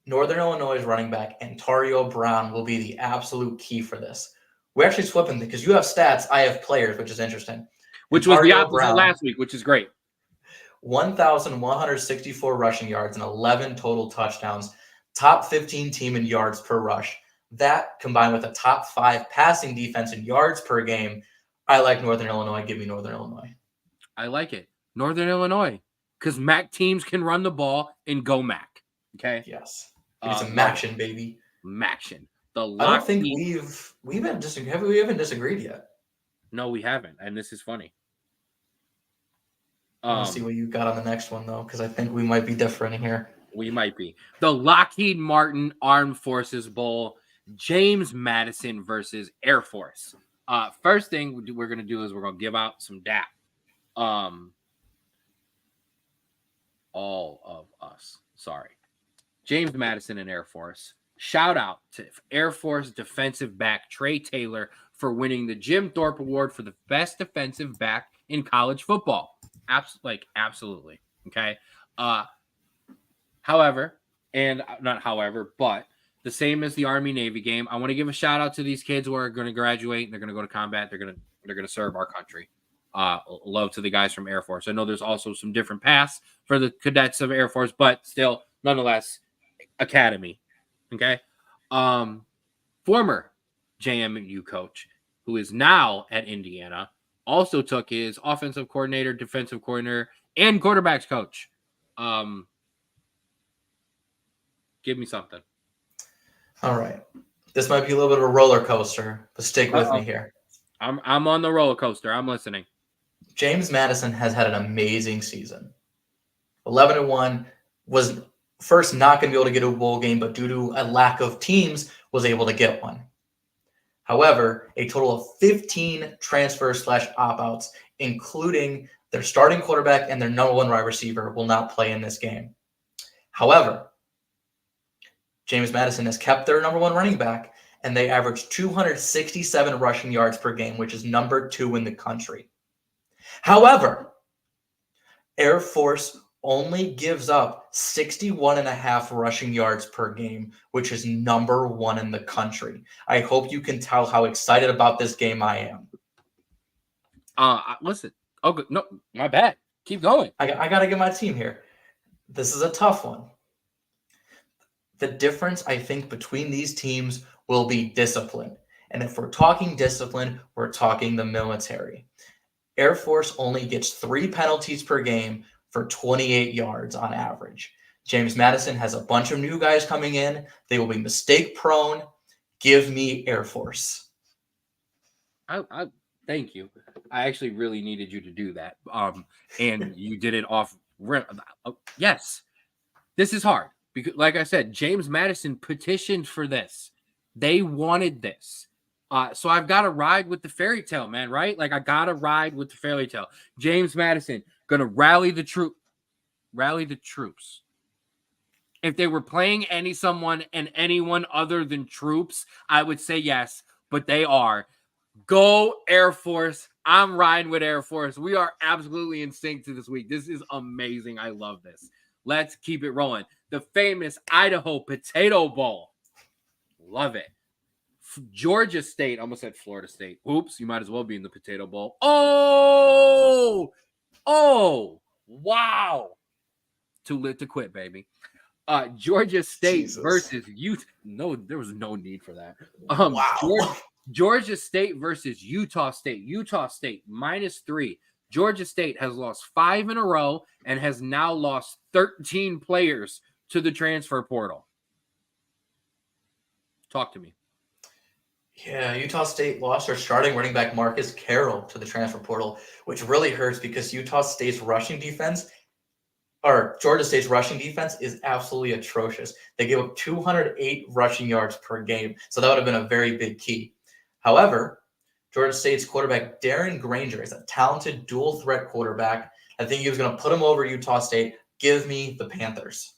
Northern Illinois' running back, Antario Brown, will be the absolute key for this. We're actually flipping it because you have stats, I have players, which is interesting. Which was the opposite last week, which is great. 1,164 rushing yards and 11 total touchdowns. Top 15 team in yards per rush. That, combined with a top 5 passing defense in yards per game, I like Northern Illinois. Give me Northern Illinois. I like it. Northern Illinois. Because MAC teams can run the ball and go MAC. Okay? Yes. It's a Maction, baby. Maction. I don't think we haven't disagreed yet. No, we haven't. And this is funny. Let's see what you got on the next one, though, because I think we might be different here. We might be. The Lockheed Martin Armed Forces Bowl, James Madison versus Air Force. First thing we're going to do is we're going to give out some DAP. All of us. Sorry. James Madison and Air Force. Shout out to Air Force defensive back Trey Taylor for winning the Jim Thorpe Award for the best defensive back in college football. Absolutely. Okay. But the same as the Army Navy game, I want to give a shout out to these kids who are going to graduate and they're going to go to combat. They're going to serve our country. Love to the guys from Air Force. I know there's also some different paths for the cadets of Air Force, but still, nonetheless, academy. Okay. Former JMU coach who is now at Indiana also took his offensive coordinator, defensive coordinator, and quarterbacks coach. Give me something. All right. This might be a little bit of a roller coaster, but stick with me here. I'm on the roller coaster. I'm listening. James Madison has had an amazing season. 11-1, was first not going to be able to get a bowl game, but due to a lack of teams, was able to get one. However, a total of 15 transfers / opt-outs, including their starting quarterback and their number 1 wide receiver, will not play in this game. However, James Madison has kept their number 1 running back, and they average 267 rushing yards per game, which is number 2 in the country. However, Air Force only gives up 61.5 rushing yards per game, which is number 1 in the country. I hope you can tell how excited about this game I am. Listen. Oh, no, my bad. Keep going. I got to get my team here. This is a tough one. The difference, I think, between these teams will be discipline. And if we're talking discipline, we're talking the military. Air Force only gets 3 penalties per game for 28 yards on average. James Madison has a bunch of new guys coming in. They will be mistake prone. Give me Air Force. I thank you. I actually really needed you to do that. And you did it off. Yes, this is hard because, like I said, James Madison petitioned for this. They wanted this. So I've got to ride with the fairy tale, man, right? Like I got to ride with the fairy tale. James Madison going to rally the troops. If they were playing anyone other than troops, I would say yes, but they are. Go Air Force. I'm riding with Air Force. We are absolutely in sync to this week. This is amazing. I love this. Let's keep it rolling. The famous Idaho Potato Bowl. Love it. Georgia State, almost said Florida State. Oops, you might as well be in the Potato Bowl. Oh, wow. Too lit to quit, baby. Georgia State versus Utah. No, there was no need for that. Wow. Georgia State versus Utah State. Utah State -3. Georgia State has lost 5 in a row and has now lost 13 players to the transfer portal. Talk to me. Yeah, Utah State lost their starting running back Marcus Carroll to the transfer portal, which really hurts because Utah State's rushing defense or Georgia State's rushing defense is absolutely atrocious. They give up 208 rushing yards per game, so that would have been a very big key. However, Georgia State's quarterback Darren Granger is a talented dual threat quarterback. I think he was going to put him over Utah State. Give me the Panthers.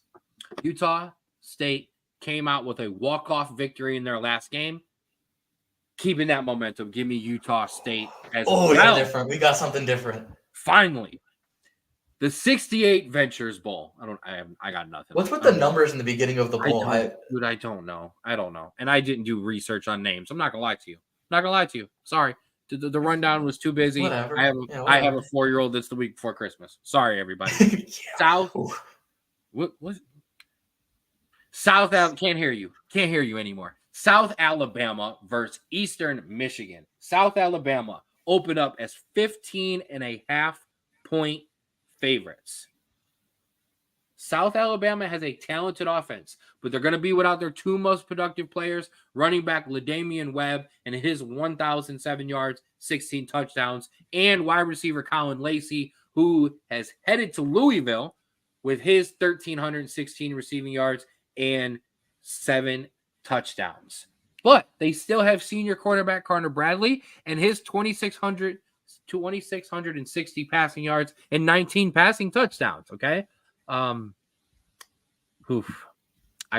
Utah State came out with a walk-off victory in their last game. Keeping that momentum, give me Utah State as well. We got different. We got something different. Finally, the 68 Ventures Bowl. I got nothing. What's with the numbers in the beginning of the bowl? Dude, I don't know. And I didn't do research on names. I'm not gonna lie to you. Sorry. The rundown was too busy. Whatever. I have a 4-year-old that's the week before Christmas. Sorry, everybody. South can't hear you anymore. South Alabama versus Eastern Michigan. South Alabama opened up as 15.5-point favorites. South Alabama has a talented offense, but they're going to be without their two most productive players, running back LaDamian Webb and his 1,007 yards, 16 touchdowns, and wide receiver Colin Lacey, who has headed to Louisville with his 1,316 receiving yards and 7 touchdowns. But they still have senior quarterback Connor Bradley and his 2,660 passing yards and 19 passing touchdowns, okay? I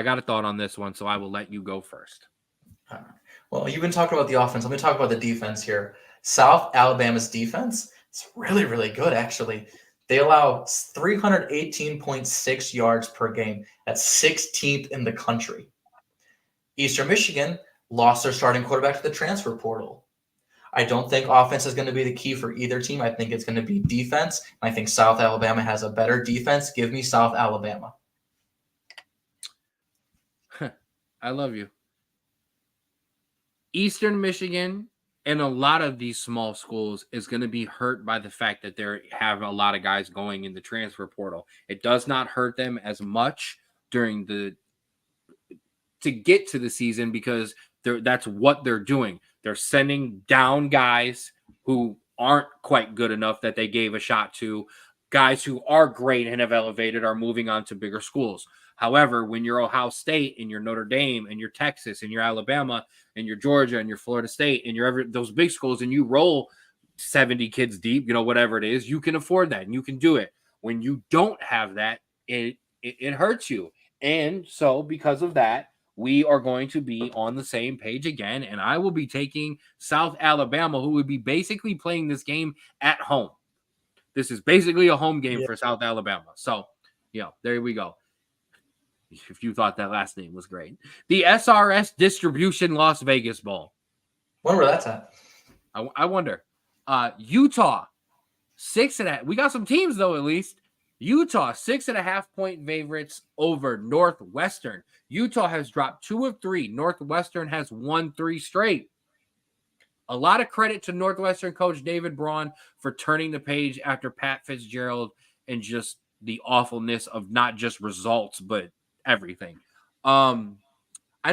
got a thought on this one, so I will let you go first. Well, you've been talking about the offense. Let me talk about the defense here. South Alabama's defense is really, really good, actually. They allow 318.6 yards per game. That's 16th in the country. Eastern Michigan lost their starting quarterback to the transfer portal. I don't think offense is going to be the key for either team. I think it's going to be defense. I think South Alabama has a better defense. Give me South Alabama. I love you. Eastern Michigan and a lot of these small schools is going to be hurt by the fact that they have a lot of guys going in the transfer portal. It does not hurt them as much to get to the season because that's what they're doing. They're sending down guys who aren't quite good enough that they gave a shot to. Guys who are great and have elevated are moving on to bigger schools. However, when you're Ohio State and you're Notre Dame and you're Texas and you're Alabama and you're Georgia and you're Florida State and you're those big schools and you roll 70 kids deep, whatever it is, you can afford that and you can do it. When you don't have that, it hurts you. And so because of that, we are going to be on the same page again, and I will be taking South Alabama, who would be basically playing this game at home. This is basically a home game for South Alabama. So, there we go. If you thought that last name was great. The SRS Distribution Las Vegas Bowl. Wonder where that's at. I wonder. Utah, 6.5. We got some teams, though, at least. Utah, 6.5-point favorites over Northwestern. Utah has dropped 2 of 3. Northwestern has won 3 straight. A lot of credit to Northwestern coach David Braun for turning the page after Pat Fitzgerald and just the awfulness of not just results, but everything. I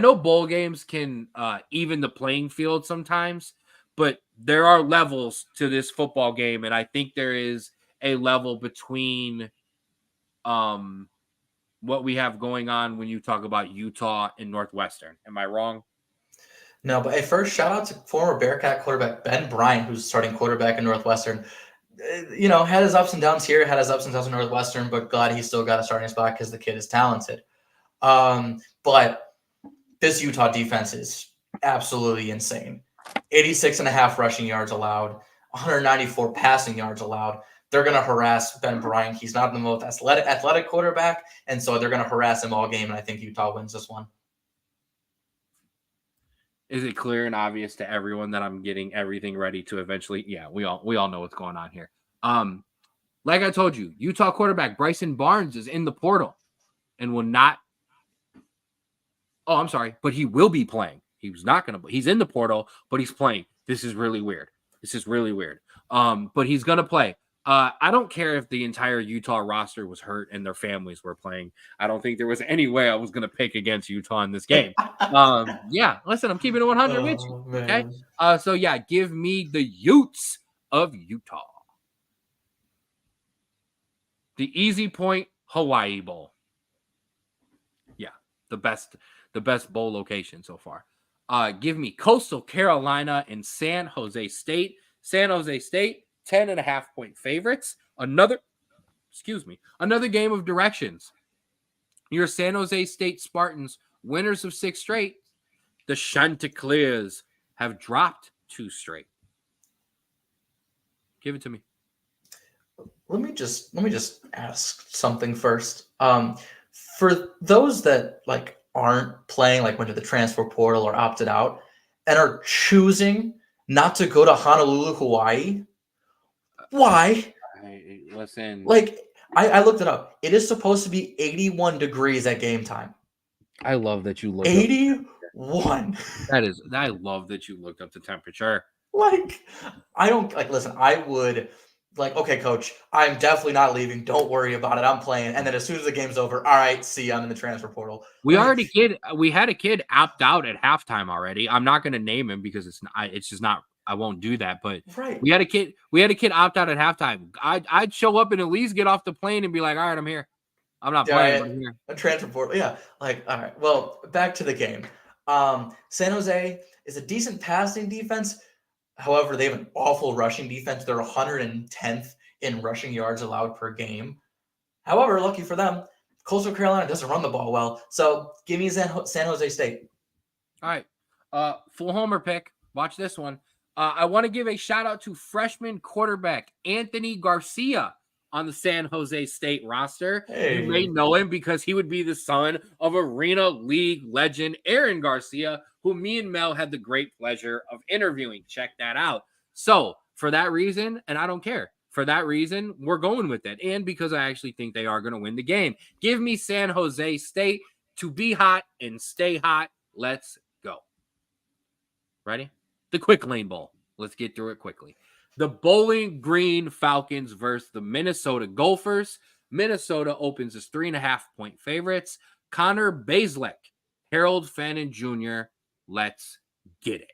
know bowl games can even the playing field sometimes, but there are levels to this football game, and I think there is a level between what we have going on when you talk about Utah and Northwestern. Am I wrong? No, but first, shout out to former Bearcat quarterback Ben Bryant, who's starting quarterback in Northwestern. Had his ups and downs here, had his ups and downs in Northwestern, but glad he still got a starting spot because the kid is talented. But this Utah defense is absolutely insane. 86.5 rushing yards allowed, 194 passing yards allowed. They're going to harass Ben Bryant. He's not the most athletic quarterback, and so they're going to harass him all game, and I think Utah wins this one. Is it clear and obvious to everyone that I'm getting everything ready to eventually? Yeah, we all know what's going on here. Like I told you, Utah quarterback Bryson Barnes is in the portal and will not. Oh, I'm sorry, but he will be playing. He's in the portal, but he's playing. This is really weird. But he's going to play. I don't care if the entire Utah roster was hurt and their families were playing. I don't think there was any way I was going to pick against Utah in this game. Listen, I'm keeping it 100 with you. Okay. So give me the Utes of Utah. The Easy Point Hawaii Bowl. Yeah, the best bowl location so far. Give me Coastal Carolina and San Jose State. San Jose State, 10.5-point favorites. Another game of directions. Your San Jose State Spartans, winners of 6 straight. The Chanticleers have dropped 2 straight. Give it to me. Let me just ask something first. For those that like aren't playing, like went to the transfer portal or opted out, and are choosing not to go to Honolulu, Hawaii, why? Listen, like I looked it up. It is supposed to be 81 degrees at game time. I love that you looked 81. I love that you looked up the temperature. Like, I don't like. Listen, I would. Like, okay, coach, I'm definitely not leaving. Don't worry about it. I'm playing. And then as soon as the game's over, all right, see you. I'm in the transfer portal. We had a kid opt out at halftime already. I'm not going to name him because it's just not. I won't do that. But right. we had a kid opt out at halftime. I'd show up and at least get off the plane and be like, all right, I'm here. I'm not playing. I'm here. A transfer portal. Yeah. Like, all right. Well, back to the game. San Jose is a decent passing defense. However, they have an awful rushing defense. They're 110th in rushing yards allowed per game. However, lucky for them, Coastal Carolina doesn't run the ball well. So give me San Jose State. All right. Full homer pick. Watch this one. I want to give a shout out to freshman quarterback Anthony Garcia on the San Jose State roster. Hey. You may know him because he would be the son of Arena League legend Aaron Garcia, who me and Mel had the great pleasure of interviewing. Check that out. So for that reason, and I don't care, for that reason, we're going with it. And because I actually think they are going to win the game. Give me San Jose State to be hot and stay hot. Let's go. Ready? The Quick Lane Bowl. Let's get through it quickly. The Bowling Green Falcons versus the Minnesota Gophers. Minnesota opens as 3.5-point favorites. Connor Bazelak, Harold Fannin Jr., let's get it.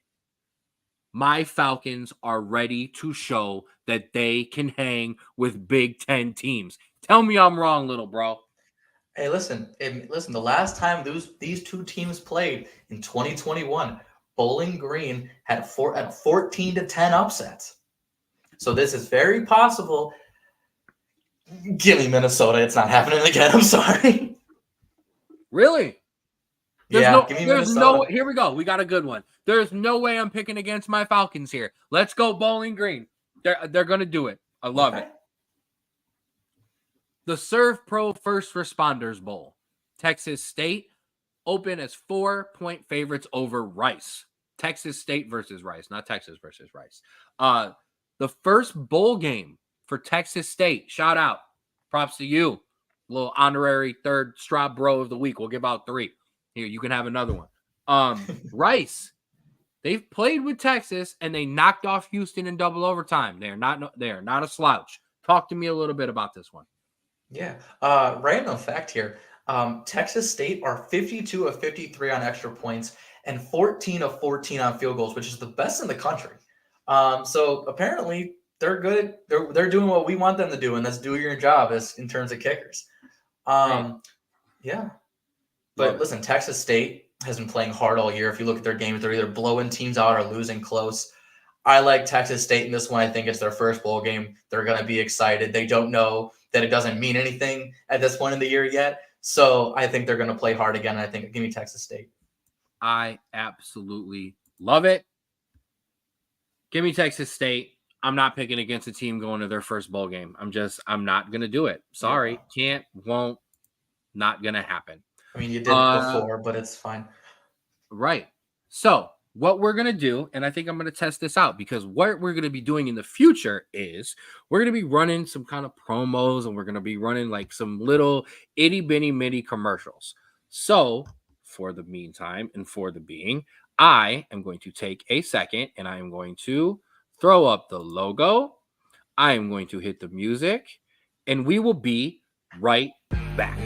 My Falcons are ready to show that they can hang with Big Ten teams. Tell me I'm wrong, little bro. Hey, listen. The last time these two teams played in 2021, Bowling Green had a 14-10 upset. So this is very possible. Give me Minnesota. It's not happening again. I'm sorry. Really? Give me Minnesota. Here we go. We got a good one. There's no way I'm picking against my Falcons here. Let's go Bowling Green. They're going to do it. I love it. The Serve Pro First Responders Bowl. Texas State open as 4-point favorites over Rice. Texas State versus Rice, not Texas versus Rice. The first bowl game for Texas State. Shout out. Props to you. A little honorary third Straub Bro of the week. We'll give out 3. Here, you can have another one. Rice. They've played with Texas and they knocked off Houston in double overtime. They are not a slouch. Talk to me a little bit about this one. Yeah. Random fact here. Texas State are 52 of 53 on extra points and 14 of 14 on field goals, which is the best in the country. So apparently they're good. They're doing what we want them to do, and that's do your job in terms of kickers. Yeah. But listen, Texas State has been playing hard all year. If you look at their games, they're either blowing teams out or losing close. I like Texas State in this one. I think it's their first bowl game. They're going to be excited. They don't know that it doesn't mean anything at this point in the year yet. So I think they're going to play hard again. I think give me Texas State. I absolutely love it. Give me Texas State. I'm not picking against a team going to their first bowl game. I'm not going to do it. Sorry. Can't, won't, not going to happen. I mean, you did before, but it's fine. Right. So what we're going to do, and I think I'm going to test this out because what we're going to be doing in the future is we're going to be running some kind of promos and we're going to be running like some little itty bitty mini commercials. So for the meantime and for the being, I am going to take a second and I am going to throw up the logo. I am going to hit the music and we will be right back.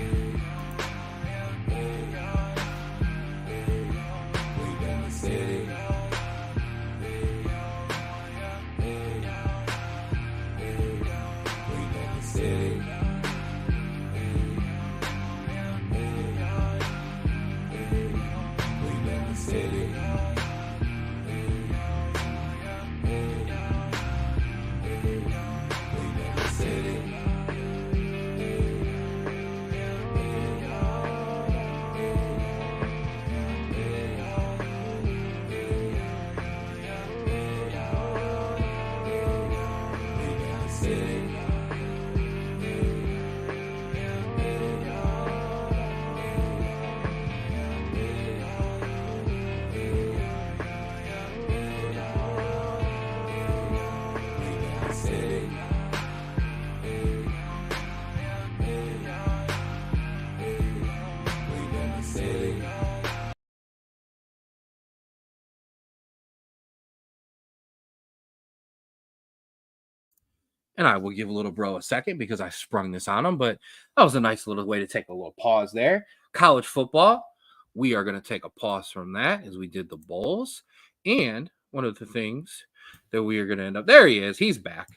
And I will give a little bro a second because I sprung this on him, but that was a nice little way to take a little pause there. College football, we are going to take a pause from that as we did the bowls. And one of the things that we are going to end up, there he is, he's back.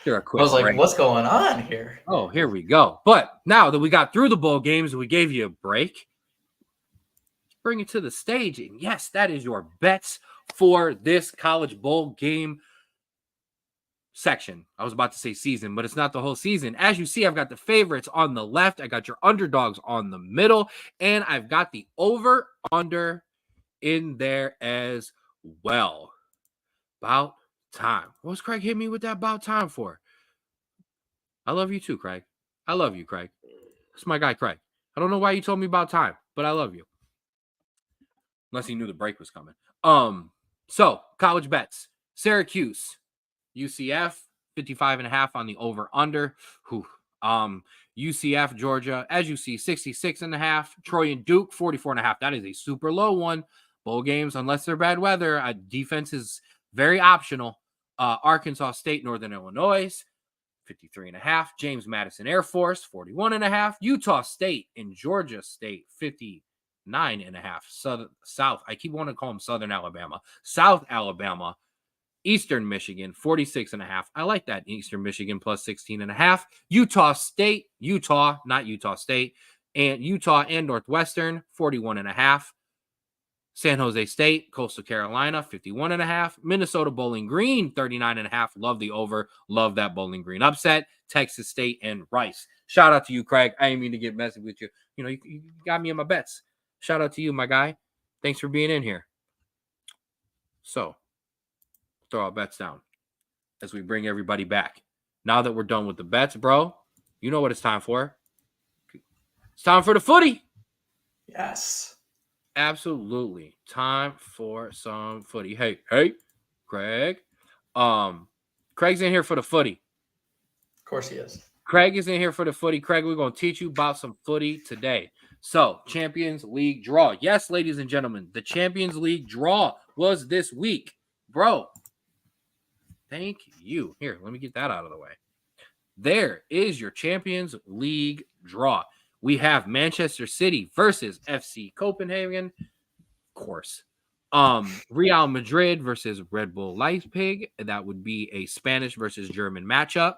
Here, a I quick was like, break. what's going on here? Oh, here we go. But now that we got through the bowl games and we gave you a break, bring it to the stage. And yes, that is your bets for this college bowl game section. I was about to say season, but it's not the whole season. As you see, I've got the favorites on the left. I got your underdogs on the middle, and I've got the over under in there as well. About time. What's Craig hit me with that about time for? I love you too, Craig. I love you, Craig. That's my guy, Craig. I don't know why you told me about time, but I love you. Unless he knew the break was coming. So college bets. Syracuse, UCF, 55.5 on the over under. UCF, Georgia, as you see, 66.5. Troy and Duke, 44.5. That is a super low one. Bowl games, unless they're bad weather, defense is very optional. Arkansas State, Northern Illinois, 53.5. James Madison Air Force, 41.5. Utah State and Georgia State, 59.5. South, I keep wanting to call them Southern Alabama. South Alabama, Eastern Michigan, 46.5. I like that. Eastern Michigan plus 16.5. Utah State, not Utah State, and Utah and Northwestern, 41.5. San Jose State, Coastal Carolina, 51.5. Minnesota Bowling Green, 39.5. Love the over. Love that Bowling Green upset. Texas State and Rice. Shout out to you, Craig. I didn't mean to get messy with you. You know, you got me in my bets. Shout out to you, my guy. Thanks for being in here. So, throw our bets down as we bring everybody back. Now that we're done with the bets, bro, you know what it's time for. It's time for the footy. Yes. Absolutely. Time for some footy. Hey, Craig. Craig's in here for the footy. Of course he is. Craig is in here for the footy. Craig, we're going to teach you about some footy today. So, Champions League draw. Yes, ladies and gentlemen, the Champions League draw was this week. Bro, thank you. Here, let me get that out of the way. There is your Champions League draw. We have Manchester City versus FC Copenhagen. Of course. Real Madrid versus Red Bull Leipzig. That would be a Spanish versus German matchup.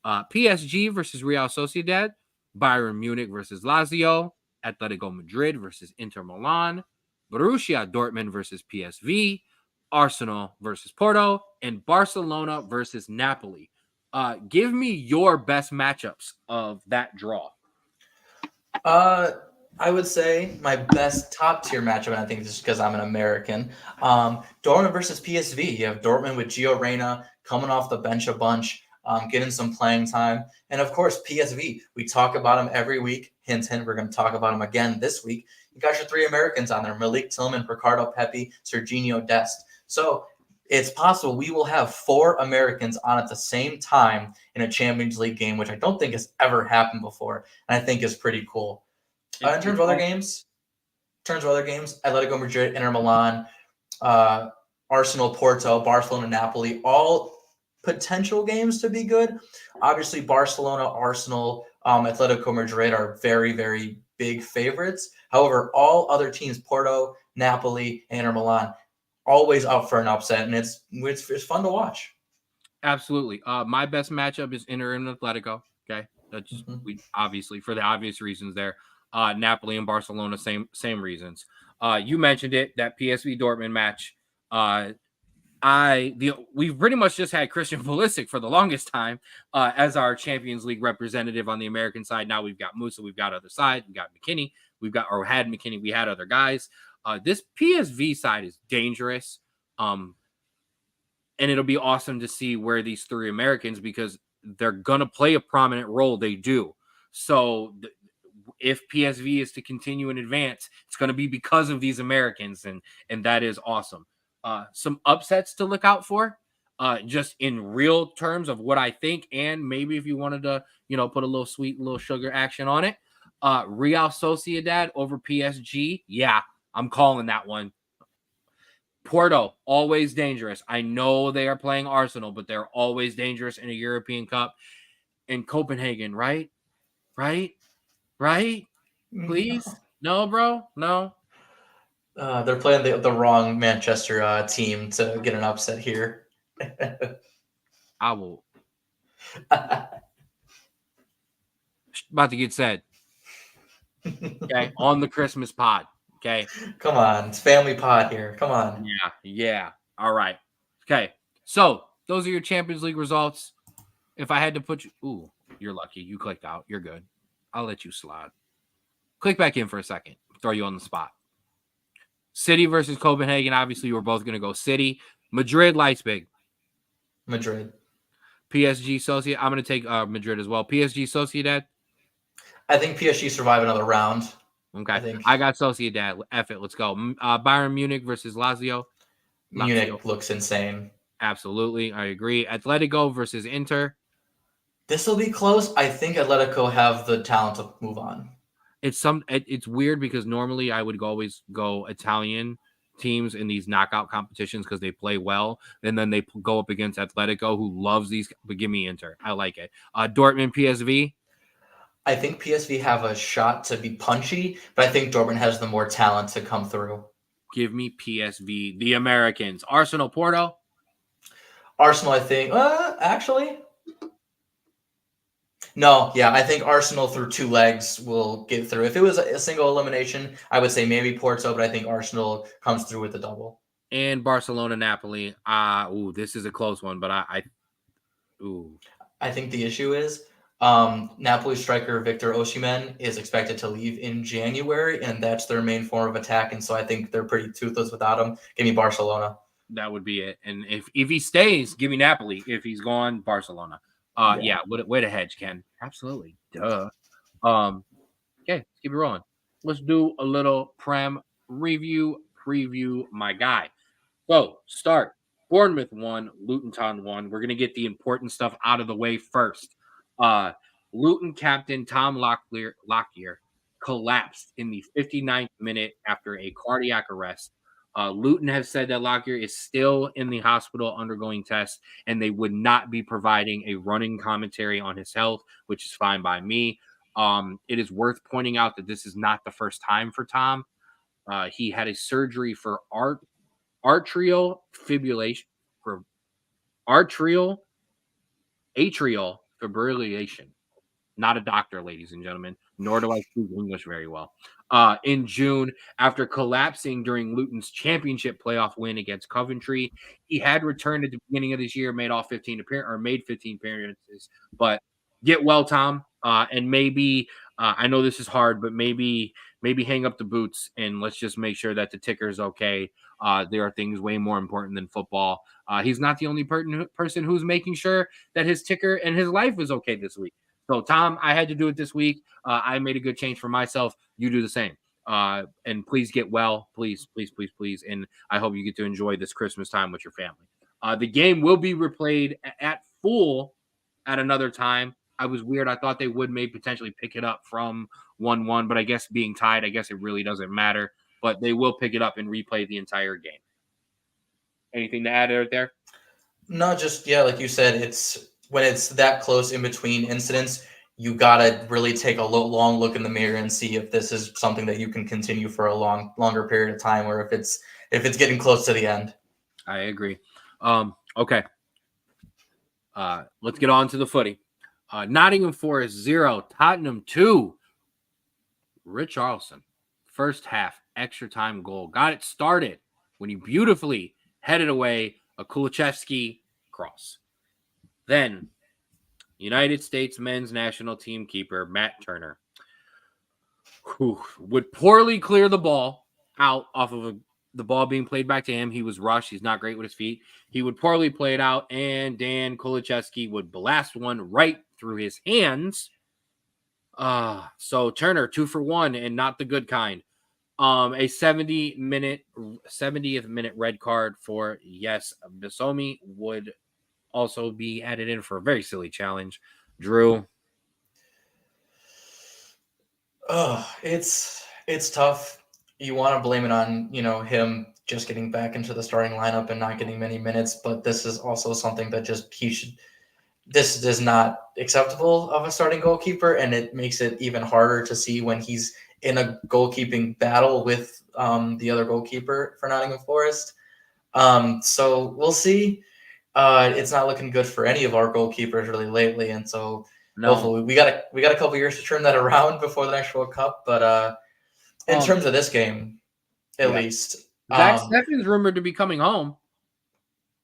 PSG versus Real Sociedad. Bayern Munich versus Lazio. Atletico Madrid versus Inter Milan. Borussia Dortmund versus PSV. Arsenal versus Porto. And Barcelona versus Napoli. Give me your best matchups of that draw. I would say my best top tier matchup, and I think this is because I'm an American. Dortmund versus PSV. You have Dortmund with Gio Reyna coming off the bench a bunch, getting some playing time, and of course PSV. We talk about them every week. Hint, hint. We're going to talk about them again this week. You got your three Americans on there: Malik Tillman, Ricardo Pepi, Serginho Dest. So it's possible we will have 4 Americans on at the same time in a Champions League game, which I don't think has ever happened before, and I think is pretty cool. In terms of other games, Atletico Madrid, Inter Milan, Arsenal, Porto, Barcelona, Napoli, all potential games to be good. Obviously, Barcelona, Arsenal, Atletico Madrid are very, very big favorites. However, all other teams, Porto, Napoli, and Inter Milan, always up for an upset, and it's fun to watch. Absolutely. My best matchup is Inter and Atletico. Okay, that's we obviously for the obvious reasons there. Napoli and Barcelona, same reasons. You mentioned it, that PSV Dortmund match. We've pretty much just had Christian Pulisic for the longest time as our Champions League representative on the American side. Now we've got Musa, we've got other side, we got McKinney, had McKinney, we had other guys. This PSV side is dangerous. And it'll be awesome to see where these 3 Americans, because they're going to play a prominent role. They do. So if PSV is to continue in advance, it's going to be because of these Americans. And that is awesome. Some upsets to look out for, just in real terms of what I think. And maybe if you wanted to, put a little sweet, little sugar action on it, Real Sociedad over PSG. Yeah, I'm calling that one. Porto, always dangerous. I know they are playing Arsenal, but they're always dangerous in a European Cup. In Copenhagen, right? Right? Please? No, bro? No? They're playing the wrong Manchester team to get an upset here. I will. About to get said. Okay, on the Christmas pod. Okay. Come on, it's family pod here. Come on. Yeah. All right. Okay. So those are your Champions League results. If I had to put you, ooh, you're lucky. You clicked out. You're good. I'll let you slide. Click back in for a second. Throw you on the spot. City versus Copenhagen. Obviously, we're both going to go City. Madrid, Leipzig. Madrid. PSG, Sociedad. I'm going to take Madrid as well. PSG, Sociedad. I think PSG survive another round. Okay. I got Sociedad. F it. Let's go. Bayern Munich versus Lazio. Munich looks insane. Absolutely. I agree. Atletico versus Inter. This will be close. I think Atletico have the talent to move on. It's weird because normally I would always go Italian teams in these knockout competitions because they play well, and then they go up against Atletico, who loves these. But give me Inter. I like it. Dortmund, PSV. I think PSV have a shot to be punchy, but I think Dortmund has the more talent to come through. Give me PSV, the Americans. Arsenal, Porto. Arsenal, I think. Actually, no. Yeah, I think Arsenal through two legs will get through. If it was a single elimination, I would say maybe Porto, but I think Arsenal comes through with the double. And Barcelona, Napoli. This is a close one, but I think the issue is Napoli striker Victor Osimhen is expected to leave in January, and that's their main form of attack. And so I think they're pretty toothless without him. Give me Barcelona. That would be it. And if he stays, give me Napoli. If he's gone, Barcelona. Way to hedge, Ken. Absolutely. Duh. Okay, let's keep it rolling. Let's do a little Prem preview, my guy. So, start. Bournemouth 1, Luton Town 1. We're going to get the important stuff out of the way first. Luton captain Tom Lockyer collapsed in the 59th minute after a cardiac arrest. Luton has said that Lockyer is still in the hospital undergoing tests, and they would not be providing a running commentary on his health, which is fine by me. It is worth pointing out that this is not the first time for Tom. He had a surgery for atrial fibrillation, atrial fibrillation. Not a doctor, ladies and gentlemen, nor do I speak English very well. In June, after collapsing during Luton's championship playoff win against Coventry, he had returned at the beginning of this year, made 15 appearances. But get well, Tom, and maybe I know this is hard, but maybe hang up the boots and let's just make sure that the ticker is okay. There are things way more important than football. He's not the only person who's making sure that his ticker and his life is okay this week. So, Tom, I had to do it this week. I made a good change for myself. You do the same. And please get well. Please. And I hope you get to enjoy this Christmas time with your family. The game will be replayed at full at another time. I was weird. I thought they would maybe potentially pick it up from 1-1, but I guess being tied, I guess it really doesn't matter. But they will pick it up and replay the entire game. Anything to add right there? No, just, like you said, when it's that close in between incidents, you got to really take a long look in the mirror and see if this is something that you can continue for a longer period of time, or if it's getting close to the end. I agree. Okay. Let's get on to the footy. Nottingham Forest 0, Tottenham 2. Richarlison, first half extra time goal. Got it started when he beautifully headed away a Kulusevski cross. Then, United States men's national team keeper Matt Turner, who would poorly clear the ball out off of the ball being played back to him. He was rushed. He's not great with his feet. He would poorly play it out, and Dan Kulusevski would blast one right through his hands. So Turner 2 for 1, and not the good kind. A 70th minute red card for Bisomi would also be added in for a very silly challenge. Drew. It's tough. you want to blame it on, him just getting back into the starting lineup and not getting many minutes, but this is also something that this is not acceptable of a starting goalkeeper, and it makes it even harder to see when he's in a goalkeeping battle with the other goalkeeper for Nottingham Forest. So we'll see. It's not looking good for any of our goalkeepers really lately, and so hopefully we got a couple years to turn that around before the next World Cup. But in terms of this game, at least, Zach Steffen's rumored to be coming home.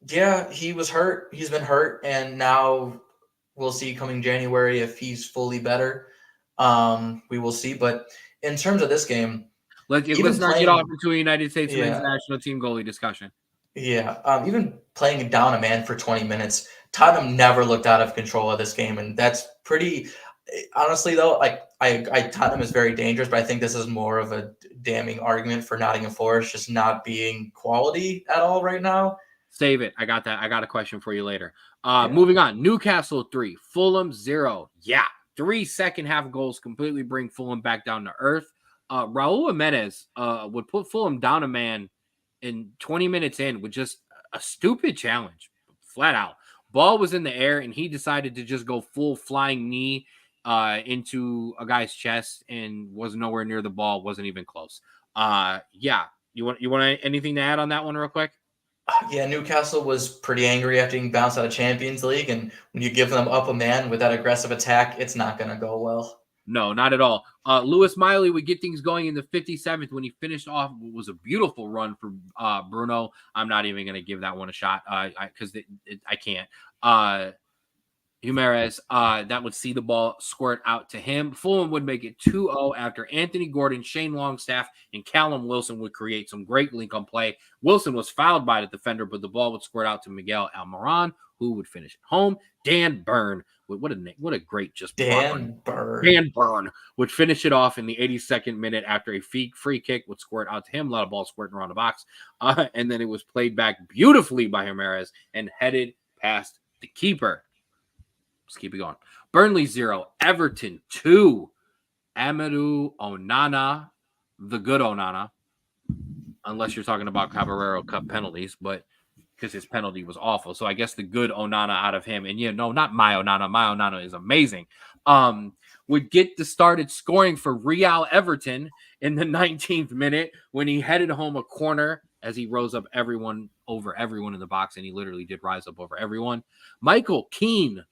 Yeah, he was hurt. He's been hurt, and now we'll see coming January if he's fully better. We will see. But in terms of this game, let's not get off into a United States men's national team goalie discussion. Yeah, even playing down a man for 20 minutes, Tottenham never looked out of control of this game, and that's pretty. Honestly, though, Tottenham is very dangerous, but I think this is more of a damning argument for Nottingham Forest just not being quality at all right now. Save it. I got that. I got a question for you later. Moving on. Newcastle 3, Fulham 0. Yeah, 3 second half goals completely bring Fulham back down to earth. Raul Jimenez would put Fulham down a man in 20 minutes in with just a stupid challenge, flat out. Ball was in the air, and he decided to just go full flying knee into a guy's chest and was nowhere near the ball. Wasn't even close. Yeah. You want anything to add on that one real quick? Yeah, Newcastle was pretty angry after being bounced out of Champions League, and when you give them up a man with that aggressive attack, it's not going to go well. No, not at all. Lewis Miley would get things going in the 57th when he finished off what was a beautiful run for Bruno. I'm not even going to give that one a shot because I can't. Jimenez, that would see the ball squirt out to him. Fulham would make it 2-0 after Anthony Gordon, Shane Longstaff, and Callum Wilson would create some great link-on play. Wilson was fouled by the defender, but the ball would squirt out to Miguel Almiron, who would finish it home. Dan Burn, what a great Dan Burn would finish it off in the 82nd minute after a free kick would squirt out to him. A lot of balls squirting around the box. And then it was played back beautifully by Jimenez and headed past the keeper. Let's keep it going. Burnley 0, Everton 2. Amadou Onana, the good Onana, unless you're talking about Caballero Cup penalties, but because his penalty was awful. So I guess the good Onana out of him. And not my Onana. My Onana is amazing. Would get the started scoring for Real Everton in the 19th minute when he headed home a corner as he rose up over everyone in the box, and he literally did rise up over everyone. Michael Keane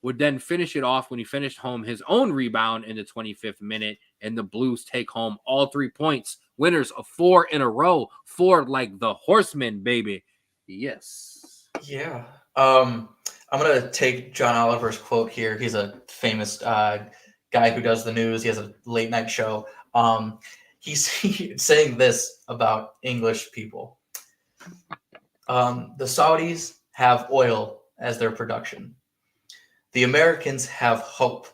would then finish it off when he finished home his own rebound in the 25th minute, and the Blues take home all 3 points. Winners of 4 in a row. 4 like the Horsemen, baby. Yes. Yeah. I'm going to take John Oliver's quote here. He's a famous guy who does the news. He has a late night show. He's saying this about English people. The Saudis have oil as their production. The Americans have hope,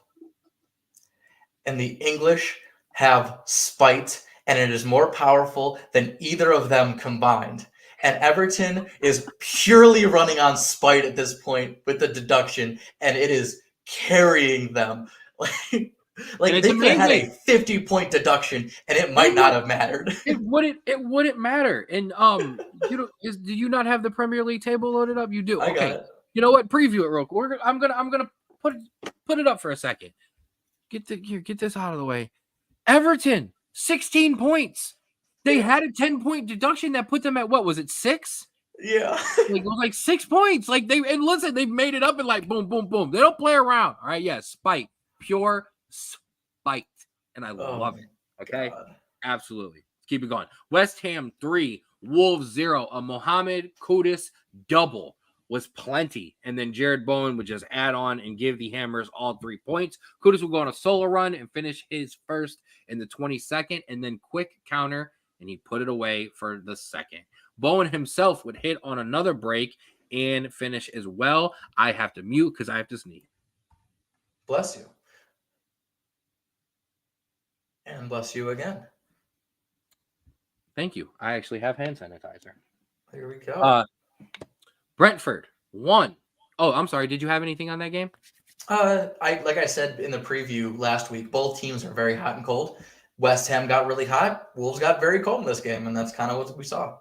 and the English have spite, and it is more powerful than either of them combined. And Everton is purely running on spite at this point with the deduction, and it is carrying them. Like they could have had a 50-point deduction, and it might not have mattered. It wouldn't matter. And do you not have the Premier League table loaded up? You do. I got it. You know what? Preview it real quick. I'm gonna put it up for a second. Get this out of the way. Everton, 16 points. They had a 10-point deduction that put them at what was it, 6? Yeah, it was like 6 points. Like they've made it up and like boom, boom, boom. They don't play around. All right, spite, pure spite, and I love it. Okay, absolutely. Let's keep it going. West Ham 3, Wolves 0. A Mohamed Kudus double was plenty, and then Jared Bowen would just add on and give the Hammers all 3 points. Kudus would go on a solo run and finish his first in the 22nd, and then quick counter, and he put it away for the second. Bowen himself would hit on another break and finish as well. I have to mute because I have to sneeze. Bless you. And bless you again. Thank you. I actually have hand sanitizer. Here we go. Brentford 1. Oh, I'm sorry. Did you have anything on that game? Like I said in the preview last week, both teams are very hot and cold. West Ham got really hot. Wolves got very cold in this game, and that's kind of what we saw.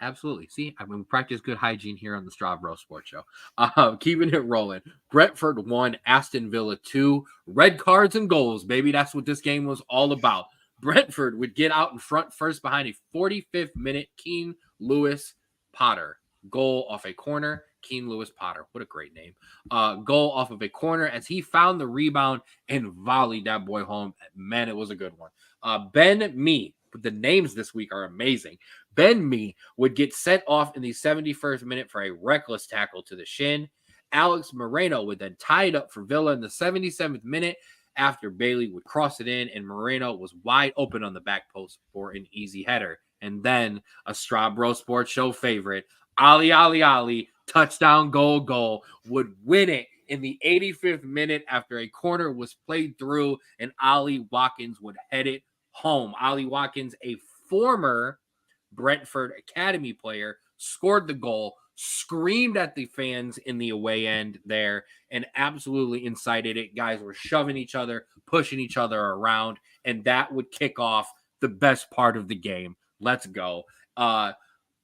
Absolutely. See, I mean, we practice good hygiene here on the Straub Sports Show. Keeping it rolling. Brentford 1, Aston Villa 2. Red cards and goals, baby. That's what this game was all about. Brentford would get out in front first behind a 45th minute Keane Lewis Potter goal off a corner. Keane Lewis Potter. What a great name. Goal off of a corner as he found the rebound and volleyed that boy home. Man, it was a good one. Ben Mee. The names this week are amazing. Ben Mee would get sent off in the 71st minute for a reckless tackle to the shin. Alex Moreno would then tie it up for Villa in the 77th minute after Bailey would cross it in, and Moreno was wide open on the back post for an easy header. And then a Straub Sports Show favorite, Ali, touchdown goal, would win it in the 85th minute after a corner was played through, and Ollie Watkins would head it home. Ollie Watkins, a former Brentford Academy player, scored the goal, screamed at the fans in the away end there, and absolutely incited it. Guys were shoving each other, pushing each other around, and that would kick off the best part of the game. Let's go.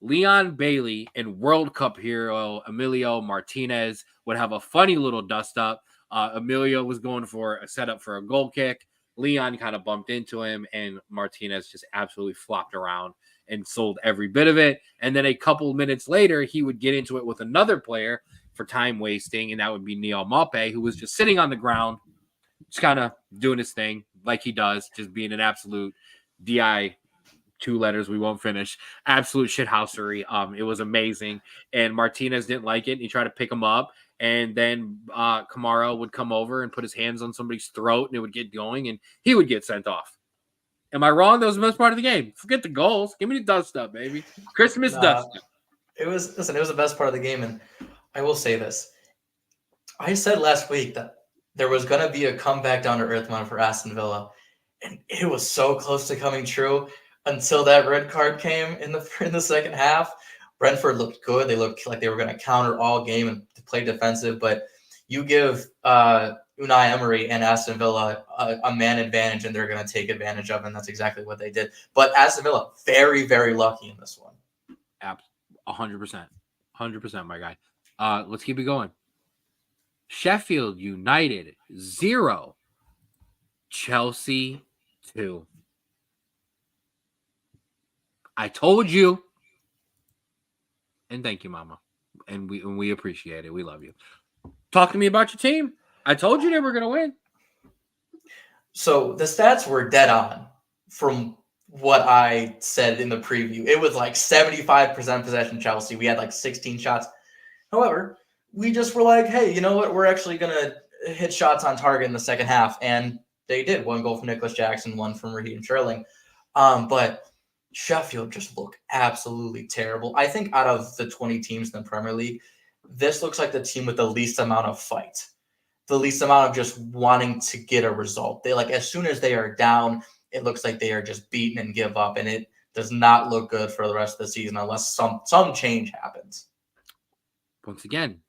Leon Bailey and World Cup hero Emilio Martinez would have a funny little dust-up. Emilio was going for a setup for a goal kick. Leon kind of bumped into him, and Martinez just absolutely flopped around and sold every bit of it. And then a couple minutes later, he would get into it with another player for time wasting, and that would be Neil Maupay, who was just sitting on the ground, just kind of doing his thing like he does, just being an absolute DI, 2 letters we won't finish, absolute shithousery. It was amazing, and Martinez didn't like it, and he tried to pick him up. And then Kamara would come over and put his hands on somebody's throat, and it would get going, and he would get sent off. Am I wrong? That was the best part of the game. Forget the goals. Give me the dust up, baby. Christmas dust up. It was the best part of the game, and I will say this. I said last week that there was going to be a comeback down to earth moment for Aston Villa, and it was so close to coming true until that red card came in the second half. Brentford looked good. They looked like they were going to counter all game and play defensive, but you give Unai Emery and Aston Villa a man advantage, and they're going to take advantage of it, and that's exactly what they did. But Aston Villa, very, very lucky in this one. 100%. 100%, my guy. Let's keep it going. Sheffield United 0, Chelsea 2. I told you. And thank you, Mama. And we appreciate it. We love you. Talk to me about your team. I told you they were going to win. So the stats were dead on from what I said in the preview. It was like 75% possession Chelsea. We had like 16 shots. However, we just were like, hey, you know what? We're actually going to hit shots on target in the second half. And they did. 1 goal from Nicholas Jackson, 1 from Raheem Sterling. But Sheffield just looked absolutely terrible. I think out of the 20 teams in the Premier League, this looks like the team with the least amount of fight, the least amount of just wanting to get a result. They as soon as they are down, it looks like they are just beaten and give up, and it does not look good for the rest of the season unless some change happens. Once again,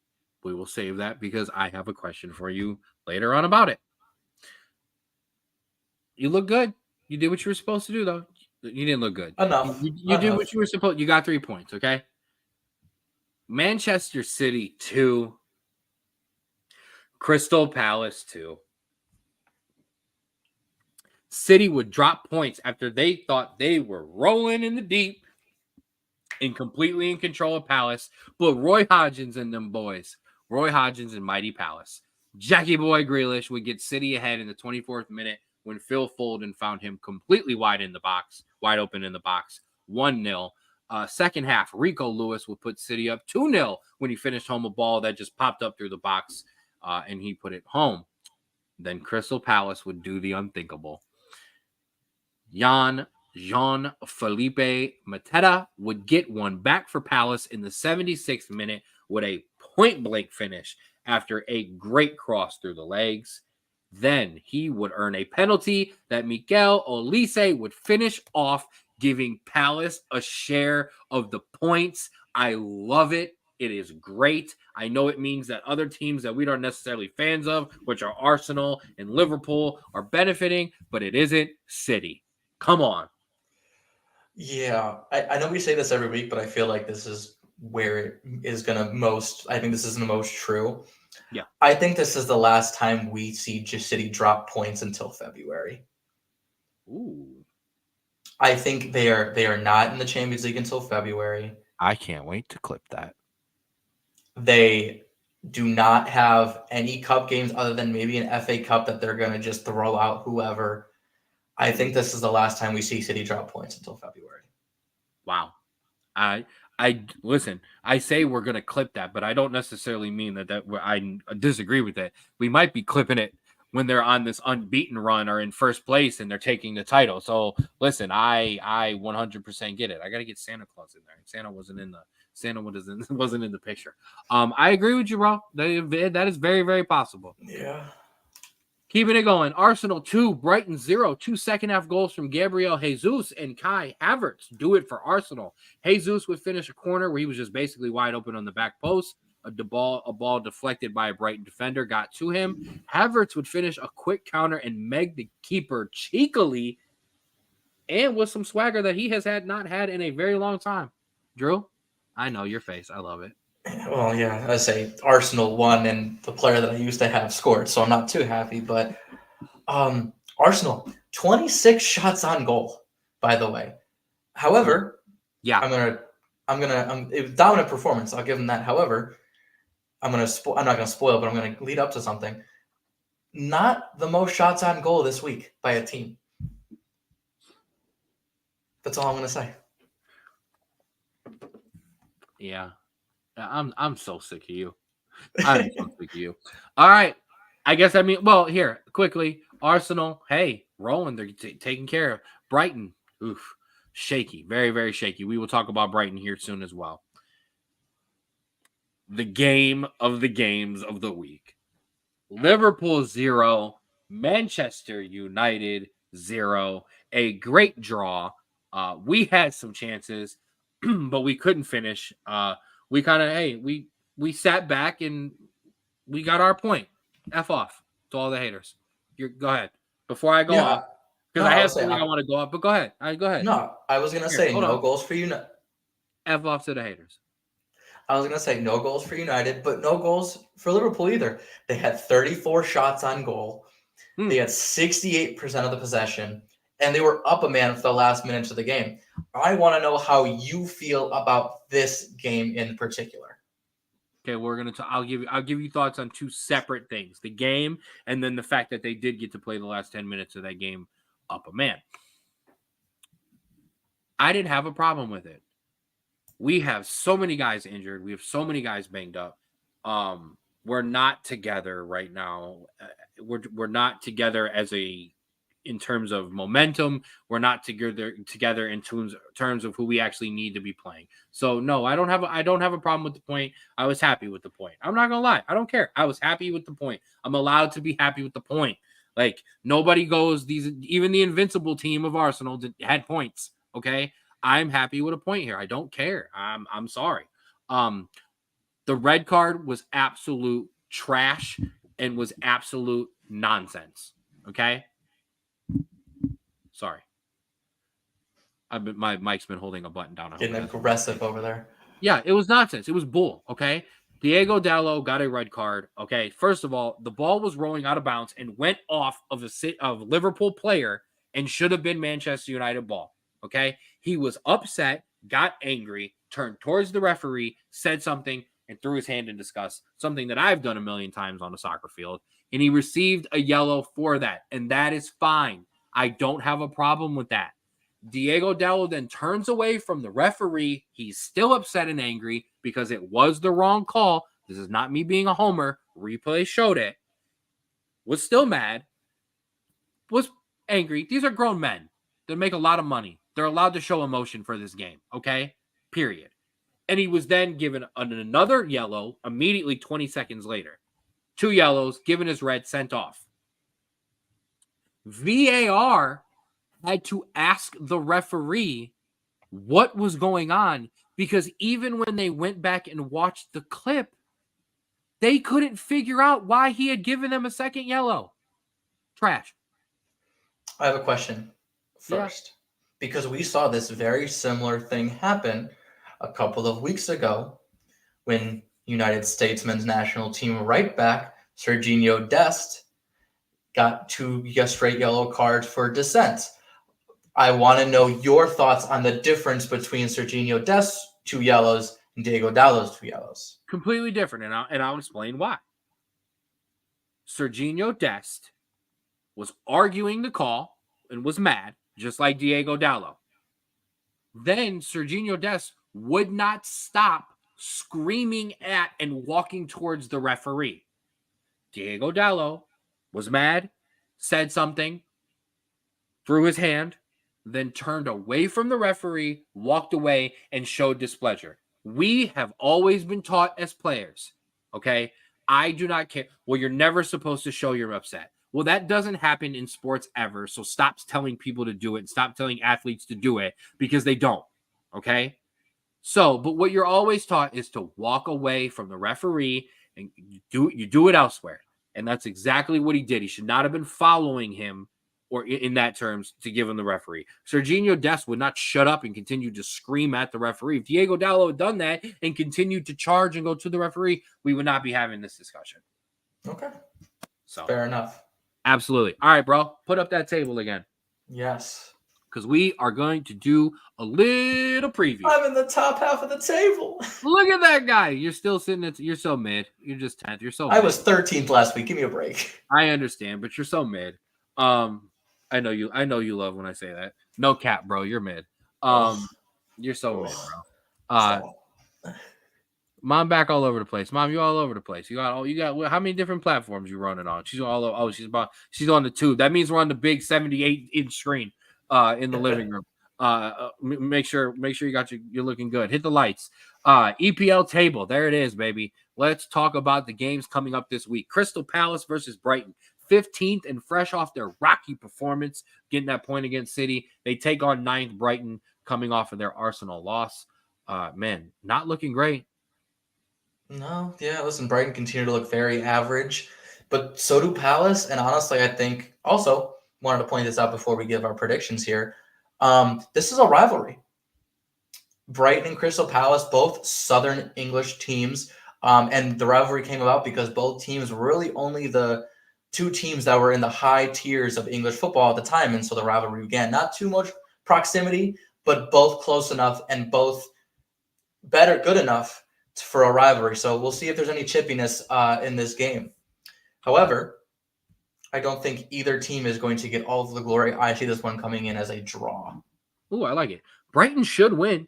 we will save that because I have a question for you later on about it. You look good. You did what you were supposed to do, though. You didn't look good. Enough. You did what you were supposed to. You got 3 points, okay? Manchester City 2. Crystal Palace 2. City would drop points after they thought they were rolling in the deep and completely in control of Palace. But Roy Hodgins and them boys, Roy Hodgins and Mighty Palace, Jackie Boy Grealish would get City ahead in the 24th minute when Phil Foden found him completely wide open in the box, 1-0. Second half, Rico Lewis would put City up 2-0 when he finished home a ball that just popped up through the box, and he put it home. Then Crystal Palace would do the unthinkable. Jean-Philippe Mateta would get one back for Palace in the 76th minute with a point-blank finish after a great cross through the legs. Then he would earn a penalty that Mikel Olise would finish off, giving Palace a share of the points. I love it. It is great. I know it means that other teams that we aren't necessarily fans of, which are Arsenal and Liverpool, are benefiting, but it isn't City. Come on. Yeah, I know we say this every week, but I feel like this is where it is going to most. I think this is the most true. Yeah. I think this is the last time we see City drop points until February. Ooh. I think they are not in the Champions League until February. I can't wait to clip that. They do not have any cup games other than maybe an FA Cup that they're going to just throw out whoever. I think this is the last time we see City drop points until February. Wow. I listen, I say we're going to clip that, but I don't necessarily mean that I disagree with that. We might be clipping it when they're on this unbeaten run or in first place and they're taking the title. So listen, I 100% get it. I got to get Santa Claus in there. Santa wasn't in the picture. I agree with you, bro. That is very, very possible. Yeah. Keeping it going. Arsenal 2, Brighton 0. 2 second-half goals from Gabriel Jesus and Kai Havertz do it for Arsenal. Jesus would finish a corner where he was just basically wide open on the back post. A ball deflected by a Brighton defender got to him. Havertz would finish a quick counter and meg the keeper cheekily and with some swagger that he has not had in a very long time. Drew, I know your face. I love it. Well, yeah, I say Arsenal won, and the player that I used to have scored, so I'm not too happy. But Arsenal, 26 shots on goal, by the way. However, yeah, it was dominant performance. I'll give them that. However, I'm not going to spoil, but I'm going to lead up to something. Not the most shots on goal this week by a team. That's all I'm going to say. Yeah. I'm so sick of you. I'm so sick of you. All right. I guess here, quickly. Arsenal, hey, rolling. They're taking care of. Brighton, oof, shaky. Very, very shaky. We will talk about Brighton here soon as well. The game of the games of the week. Liverpool 0, Manchester United 0. A great draw. We had some chances, but we couldn't finish. We kind of, we sat back and we got our point. F off to all the haters. Go ahead. Before I go off, because I have something I want to go off, but go ahead. Go ahead. No, I was going to say no goals for United. F off to the haters. I was going to say no goals for United, but no goals for Liverpool either. They had 34 shots on goal. They had 68% of the possession. And they were up a man for the last minutes of the game. I want to know how you feel about this game in particular. Okay, I'll give you thoughts on two separate things: the game, and then the fact that they did get to play the last 10 minutes of that game up a man. I didn't have a problem with it. We have so many guys injured. We have so many guys banged up. We're not together right now. We're not together in terms of momentum. We're not together in terms of who we actually need to be playing. So no, I don't have a problem with the point. I was happy with the point. I'm not gonna lie. I don't care. I was happy with the point. I'm allowed to be happy with the point. Like nobody goes even the invincible team of Arsenal had points. Okay. I'm happy with a point here. I don't care. I'm sorry. The red card was absolute trash and was absolute nonsense. Okay. Sorry. My mic's been holding a button down. Getting aggressive over there. Yeah, it was nonsense. It was bull. Okay. Diego Dallo got a red card. Okay. First of all, the ball was rolling out of bounds and went off of a Liverpool player and should have been Manchester United ball. Okay. He was upset, got angry, turned towards the referee, said something, and threw his hand in disgust. Something that I've done a million times on a soccer field. And he received a yellow for that. And that is fine. I don't have a problem with that. Diego Dallo then turns away from the referee. He's still upset and angry because it was the wrong call. This is not me being a homer. Replay showed it. Was still mad. Was angry. These are grown men. They make a lot of money. They're allowed to show emotion for this game. Okay? Period. And he was then given another yellow immediately 20 seconds later. 2 yellows, given his red, sent off. VAR had to ask the referee what was going on because even when they went back and watched the clip, they couldn't figure out why he had given them a second yellow. Trash. I have a question first, because we saw this very similar thing happen a couple of weeks ago when United States men's national team right back Serginho Dest got 2 straight yellow cards for dissent. I want to know your thoughts on the difference between Serginho Dest's 2 yellows and Diego Dallo's 2 yellows. Completely different, and I'll explain why. Serginho Dest was arguing the call and was mad, just like Diego Dallo. Then Serginho Dest would not stop screaming at and walking towards the referee. Diego Dallo was mad, said something, threw his hand, then turned away from the referee, walked away, and showed displeasure. We have always been taught as players, okay? I do not care. Well, you're never supposed to show you're upset. Well, that doesn't happen in sports ever, so stop telling people to do it and stop telling athletes to do it because they don't, okay? So, but what you're always taught is to walk away from the referee and you do it elsewhere. And that's exactly what he did. He should not have been following him or in that terms to give him the referee. Serginho Dest would not shut up and continue to scream at the referee. If Diego Dallo had done that and continued to charge and go to the referee, we would not be having this discussion. Okay. So fair enough. Absolutely. All right, bro. Put up that table again. Yes. Because we are going to do a little preview. I'm in the top half of the table. Look at that guy. You're still sitting at, you're so mid. You're just 10th. You're so I mid. was 13th last week. Give me a break. I understand, but you're so mid. I know you love when I say that. No cap, bro. You're mid. You're so mid, bro. Mom back all over the place. Mom, you all over the place. You got how many different platforms you running on? She's all over, she's on the tube. That means we're on the big 78-inch screen in the living room. Make sure you're looking good. Hit the lights. EPL table. There it is, baby. Let's talk about the games coming up this week. Crystal Palace versus Brighton. 15th and fresh off their rocky performance, getting that point against City. They take on 9th Brighton coming off of their Arsenal loss. Man, not looking great. No, yeah, listen, Brighton continue to look very average, but so do Palace. And honestly, I think also wanted to point this out before we give our predictions here. This is a rivalry. Brighton and Crystal Palace, both Southern English teams. And the rivalry came about because both teams were really only the 2 teams that were in the high tiers of English football at the time. And so the rivalry began. Not too much proximity, but both close enough and both good enough for a rivalry. So we'll see if there's any chippiness in this game. However, I don't think either team is going to get all of the glory. I see this one coming in as a draw. Ooh, I like it. Brighton should win,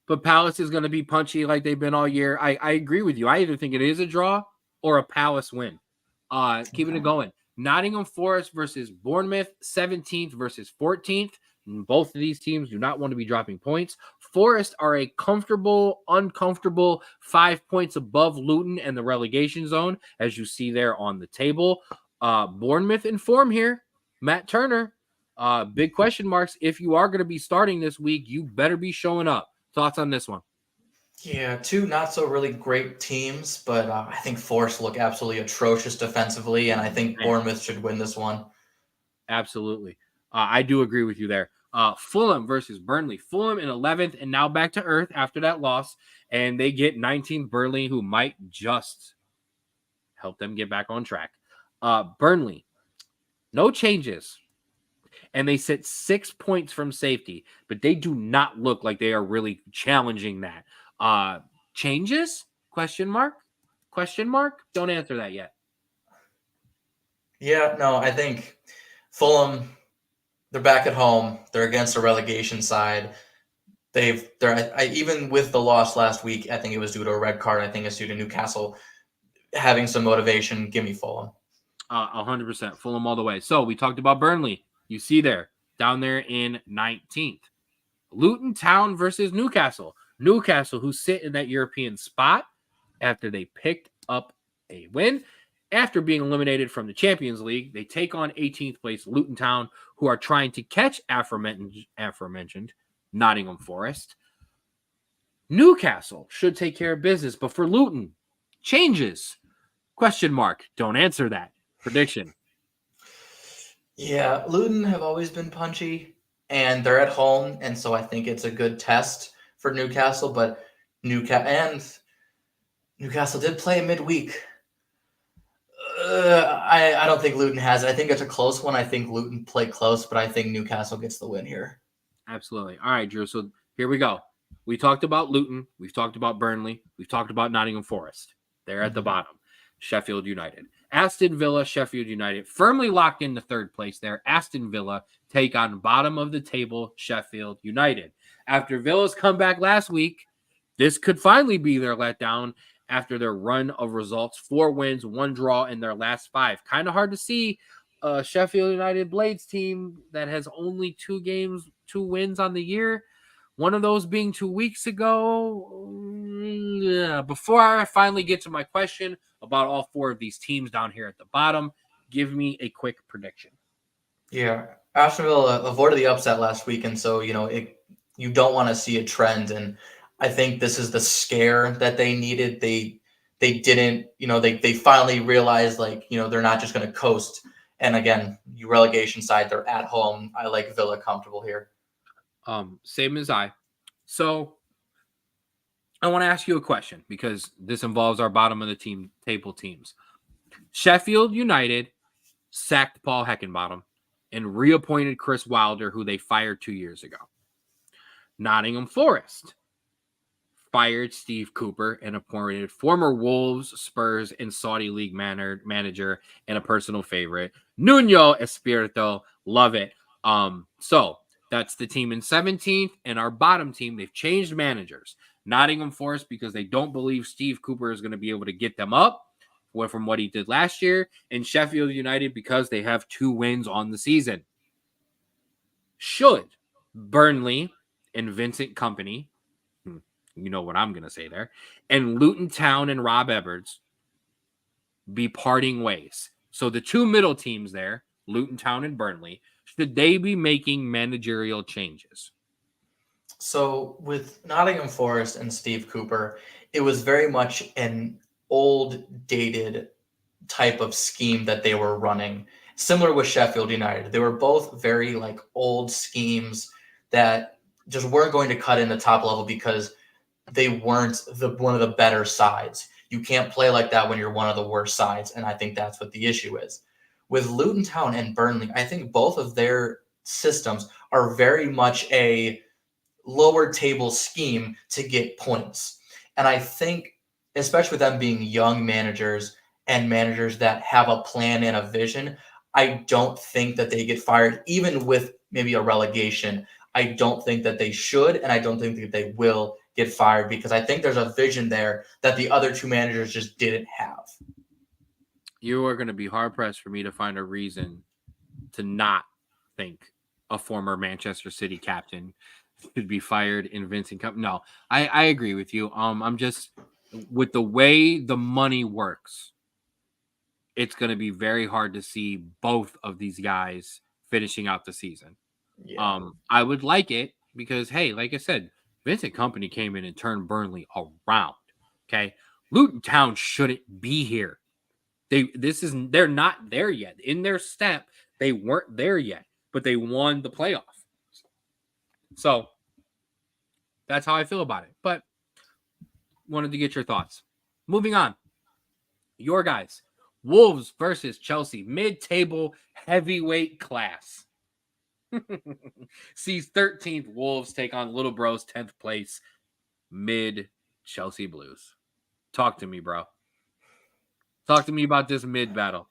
but Palace is going to be punchy like they've been all year. I agree with you. I either think it is a draw or a Palace win. Keeping it going. Nottingham Forest versus Bournemouth, 17th versus 14th. Both of these teams do not want to be dropping points. Forest are a uncomfortable 5 points above Luton and the relegation zone, as you see there on the table. Bournemouth in form here. Matt Turner, big question marks. If you are going to be starting this week, you better be showing up. Thoughts on this one? Yeah, 2 not so really great teams, but I think Forest look absolutely atrocious defensively, and I think Bournemouth should win this one. Absolutely. I do agree with you there. Fulham versus Burnley. Fulham in 11th and now back to earth after that loss, and they get 19th Burnley, who might just help them get back on track. Burnley, no changes, and they sit 6 points from safety, but they do not look like they are really challenging that. Changes? Question mark? Don't answer that yet. Yeah, no, I think Fulham, they're back at home. They're against a relegation side. Even with the loss last week, I think it was due to a red card. I think it's due to Newcastle having some motivation. Give me Fulham. 100%. Fulham all the way. So we talked about Burnley. You see there, down there in 19th. Luton Town versus Newcastle. Newcastle, who sit in that European spot after they picked up a win. After being eliminated from the Champions League, they take on 18th place Luton Town, who are trying to catch aforementioned Nottingham Forest. Newcastle should take care of business, but for Luton, changes? Question mark. Don't answer that. Prediction. Yeah, Luton have always been punchy, and they're at home, and so I think it's a good test for Newcastle. But Newcastle did play midweek. I don't think Luton has it. I think it's a close one. I think Luton played close, but I think Newcastle gets the win here. Absolutely. All right, Drew. So here we go. We talked about Luton. We've talked about Burnley. We've talked about Nottingham Forest. They're at the bottom. Sheffield United. Aston Villa, Sheffield United, firmly locked into third place there. Aston Villa take on bottom of the table, Sheffield United. After Villa's comeback last week, this could finally be their letdown after their run of results. 4 wins, 1 draw in their last 5. Kind of hard to see Sheffield United Blades team that has only 2 wins on the year. One of those being 2 weeks ago. Yeah. Before I finally get to my question about all 4 of these teams down here at the bottom, give me a quick prediction. Yeah, Aston Villa avoided the upset last week, and so you don't want to see a trend. And I think this is the scare that they needed. They didn't, they finally realized they're not just going to coast. And again, you relegation side, they're at home. I like Villa comfortable here. Same as I. So I want to ask you a question because this involves our bottom of the table teams. Sheffield United sacked Paul Heckenbottom and reappointed Chris Wilder, who they fired 2 years ago. Nottingham Forest fired Steve Cooper and appointed former Wolves, Spurs, and Saudi League manager and a personal favorite, Nuno Espirito. Love it. So that's the team in 17th, and our bottom team, they've changed managers. Nottingham Forest, because they don't believe Steve Cooper is going to be able to get them up from what he did last year, and Sheffield United, because they have 2 wins on the season. Should Burnley and Vincent Kompany, you know what I'm going to say there, and Luton Town and Rob Edwards be parting ways? So the 2 middle teams there, Luton Town and Burnley, should they be making managerial changes? So with Nottingham Forest and Steve Cooper, it was very much an old, dated type of scheme that they were running. Similar with Sheffield United. They were both very old schemes that just weren't going to cut in the top level because they weren't one of the better sides. You can't play like that when you're one of the worst sides, and I think that's what the issue is. With Luton Town and Burnley, I think both of their systems are very much a lower table scheme to get points. And I think, especially with them being young managers and managers that have a plan and a vision, I don't think that they get fired, even with maybe a relegation. I don't think that they should, and I don't think that they will get fired because I think there's a vision there that the other 2 managers just didn't have. You are going to be hard-pressed for me to find a reason to not think a former Manchester City captain should be fired in Vincent Kompany. No, I agree with you. I'm just, with the way the money works, it's going to be very hard to see both of these guys finishing out the season. Yeah. I would like it because, hey, like I said, Vincent Kompany came in and turned Burnley around. Okay, Luton Town shouldn't be here. They're not there yet. In their step, they weren't there yet, but they won the playoff. So that's how I feel about it. But wanted to get your thoughts. Moving on. Your guys. Wolves versus Chelsea. Mid-table heavyweight class. Sees 13th Wolves take on Little Bros 10th place. Mid Chelsea Blues. Talk to me, bro. Talk to me about this mid battle.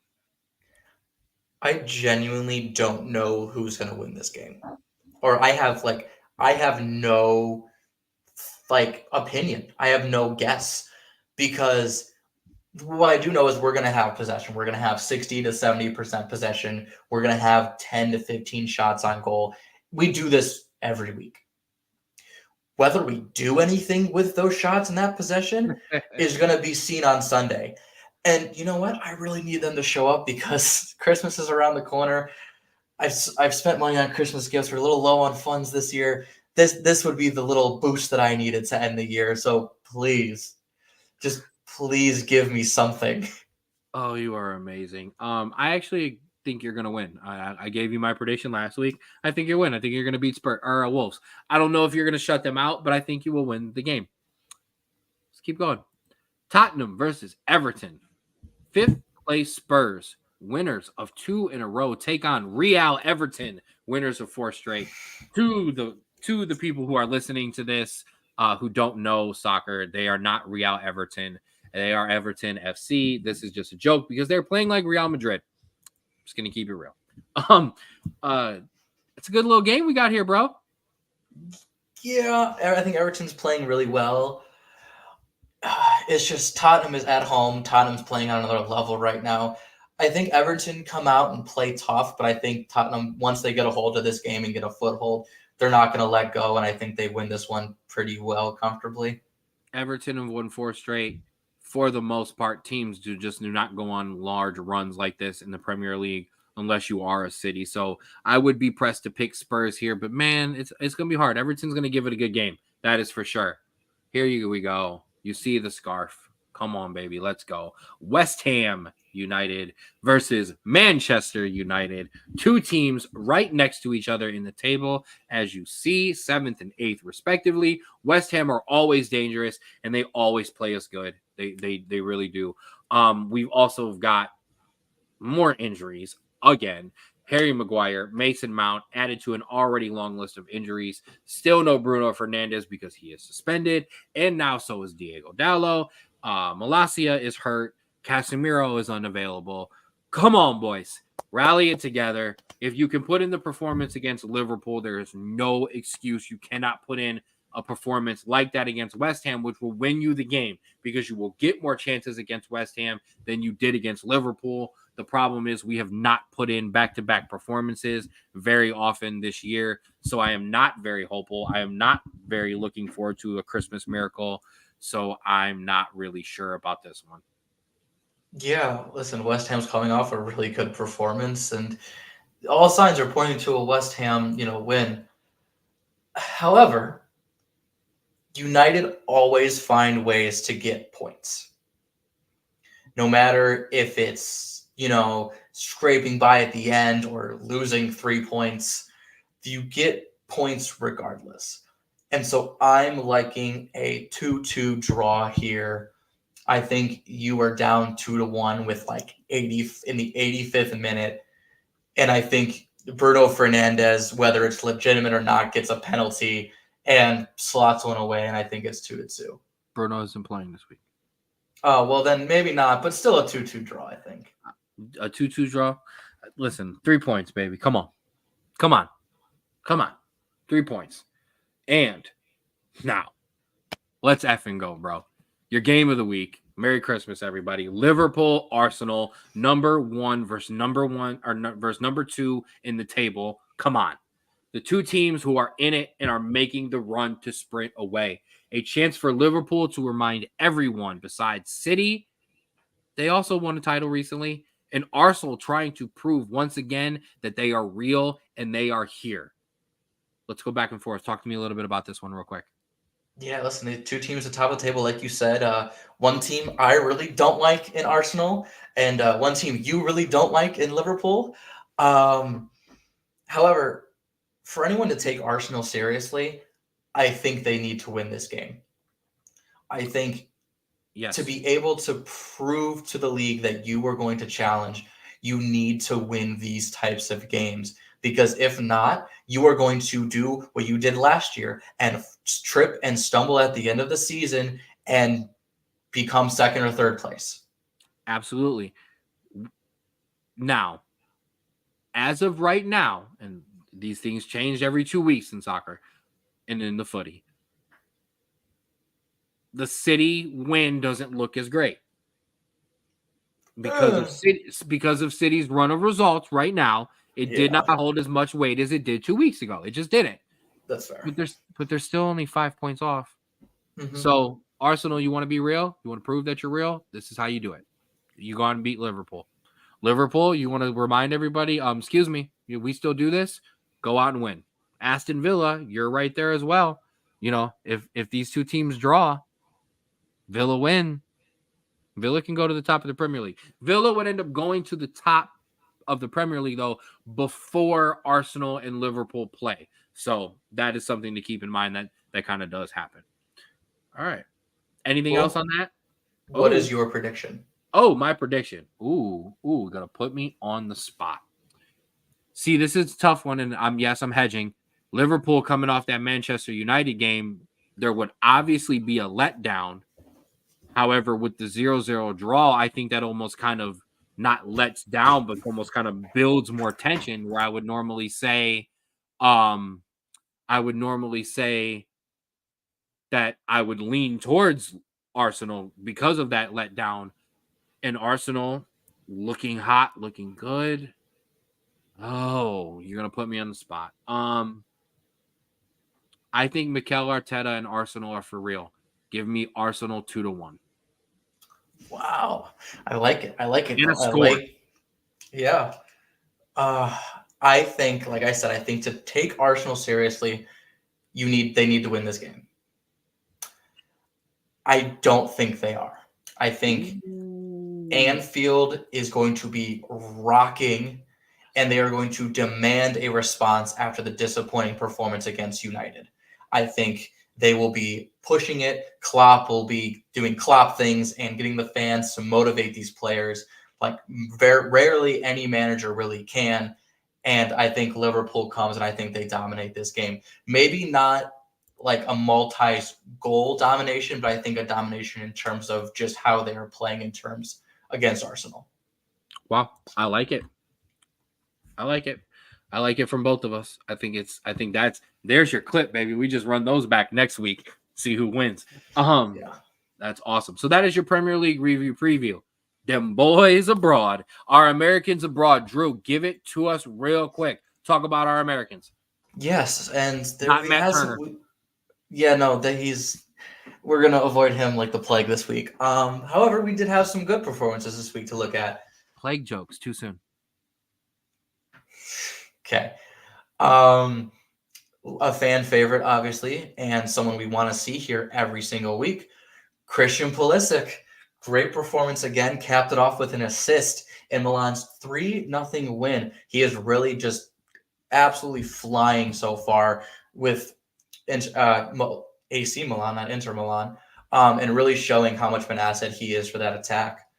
I genuinely don't know who's going to win this game. Or I have no opinion. I have no guess because what I do know is we're going to have possession. We're going to have 60 to 70% possession. We're going to have 10 to 15 shots on goal. We do this every week. Whether we do anything with those shots and that possession is going to be seen on Sunday. And you know what? I really need them to show up because Christmas is around the corner. I've spent money on Christmas gifts. We're a little low on funds this year. This would be the little boost that I needed to end the year. So please, just please give me something. Oh, you are amazing. I actually think you're going to win. I gave you my prediction last week. I think you'll win. I think you're going to beat Wolves. I don't know if you're going to shut them out, but I think you will win the game. Let's keep going. Tottenham versus Everton. 5th place Spurs, winners of 2 in a row, take on Real Everton, winners of 4 straight. To the people who are listening to this, who don't know soccer, they are not Real Everton. They are Everton FC. This is just a joke because they're playing like Real Madrid. I'm just gonna keep it real. It's a good little game we got here, bro. Yeah, I think Everton's playing really well. It's just Tottenham is at home. Tottenham's playing on another level right now. I think Everton come out and play tough, but I think Tottenham, once they get a hold of this game and get a foothold, they're not going to let go, and I think they win this one pretty well, comfortably. Everton have won 4 straight. For the most part, teams do not go on large runs like this in the Premier League unless you are a City. So I would be pressed to pick Spurs here, but man, it's going to be hard. Everton's going to give it a good game. That is for sure. Here we go. You see the scarf. Come on, baby. Let's go. West Ham United versus Manchester United. 2 teams right next to each other in the table. As you see, 7th and 8th respectively. West Ham are always dangerous, and they always play us good. They really do. We've also got more injuries again. Harry Maguire, Mason Mount added to an already long list of injuries. Still no Bruno Fernandes because he is suspended. And now so is Diego Dallo. Malacia is hurt. Casemiro is unavailable. Come on, boys. Rally it together. If you can put in the performance against Liverpool, there is no excuse. You cannot put in a performance like that against West Ham, which will win you the game because you will get more chances against West Ham than you did against Liverpool. The problem is we have not put in back-to-back performances very often this year, so I am not very hopeful. I am not very looking forward to a Christmas miracle, so I'm not really sure about this one. Yeah, listen, West Ham's coming off a really good performance, and all signs are pointing to a West Ham, win. However, United always find ways to get points. No matter if it's, scraping by at the end or losing 3 points, you get points regardless. And so I'm liking a 2-2 draw here. I think you are down 2-1 with like 80 in the 85th minute. And I think Bruno Fernandes, whether it's legitimate or not, gets a penalty and slots one away, and I think it's 2-2. Bruno isn't playing this week. Oh, well, then maybe not, but still a 2-2 draw, I think. A 2-2 draw? Listen, 3 points, baby. Come on. 3 points. And now, let's effing go, bro. Your game of the week. Merry Christmas, everybody. Liverpool, Arsenal, number 1 versus number 2 in the table. Come on. The 2 teams who are in it and are making the run to sprint away. A chance for Liverpool to remind everyone besides City, they also won a title recently, and Arsenal trying to prove once again that they are real and they are here. Let's go back and forth. Talk to me a little bit about this one real quick. Yeah, listen, the 2 teams at the top of the table, like you said, one team I really don't like in Arsenal, and one team you really don't like in Liverpool. However, for anyone to take Arsenal seriously, I think they need to win this game. I think to be able to prove to the league that you are going to challenge, you need to win these types of games. Because if not, you are going to do what you did last year and trip and stumble at the end of the season and become 2nd or 3rd place. Absolutely. Now, as of right now, and these things change every 2 weeks in soccer and in the footy, the City win doesn't look as great because of City's run of results right now. It did not hold as much weight as it did 2 weeks ago. It just didn't. That's fair. But they're still only 5 points off. Mm-hmm. So Arsenal, you want to be real? You want to prove that you're real? This is how you do it. You go out and beat Liverpool. Liverpool, you want to remind everybody, excuse me, we still do this. Go out and win. Aston Villa, you're right there as well. If these 2 teams draw, Villa win. Villa can go to the top of the Premier League. Villa would end up going to the top of the Premier League, though, before Arsenal and Liverpool play. So that is something to keep in mind that kind of does happen. All right. Anything else on that? What is your prediction? Oh, my prediction. Ooh, gonna put me on the spot. See, this is a tough one, and I'm hedging. Liverpool coming off that Manchester United game, there would obviously be a letdown. However, with the 0-0 draw, I think that almost kind of not lets down, but almost kind of builds more tension. Where I would normally say that I would lean towards Arsenal because of that letdown. And Arsenal looking hot, looking good. Oh, you're gonna put me on the spot. I think Mikel Arteta and Arsenal are for real. Give me Arsenal 2-1. Wow, I like it. In a score. Yeah. I think, like I said, I think to take Arsenal seriously, they need to win this game. I don't think they are. I think Anfield is going to be rocking, and they are going to demand a response after the disappointing performance against United. I think they will be pushing it. Klopp will be doing Klopp things and getting the fans to motivate these players like very rarely any manager really can. And I think Liverpool comes, and I think they dominate this game. Maybe not like a multi-goal domination, but I think a domination in terms of just how they are playing in terms against Arsenal. Wow, I like it. I like it from both of us. I think there's your clip, baby. We just run those back next week, see who wins. Yeah. That's awesome. So that is your Premier League review preview. Them boys abroad, our Americans abroad. Drew, give it to us real quick. Talk about our Americans. Yes, and Not Matt Turner. We're gonna avoid him like the plague this week. However, we did have some good performances this week to look at. Plague jokes too soon. Okay. A fan favorite, obviously, and someone we want to see here every single week, Christian Pulisic. Great performance again, capped it off with an assist in Milan's 3-0 win. He is really just absolutely flying so far with AC Milan, not Inter Milan, and really showing how much of an asset he is for that attack.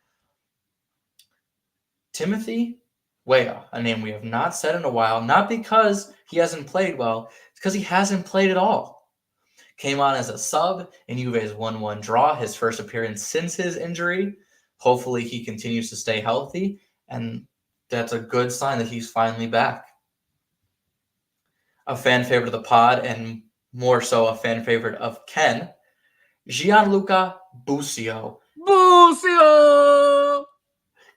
Timothy Weah, a name we have not said in a while, not because he hasn't played well, it's because he hasn't played at all. Came on as a sub in Juve's 1-1 draw, his first appearance since his injury. Hopefully he continues to stay healthy, and that's a good sign that he's finally back. A fan favorite of the pod, and more so a fan favorite of Ken, Gianluca Busio.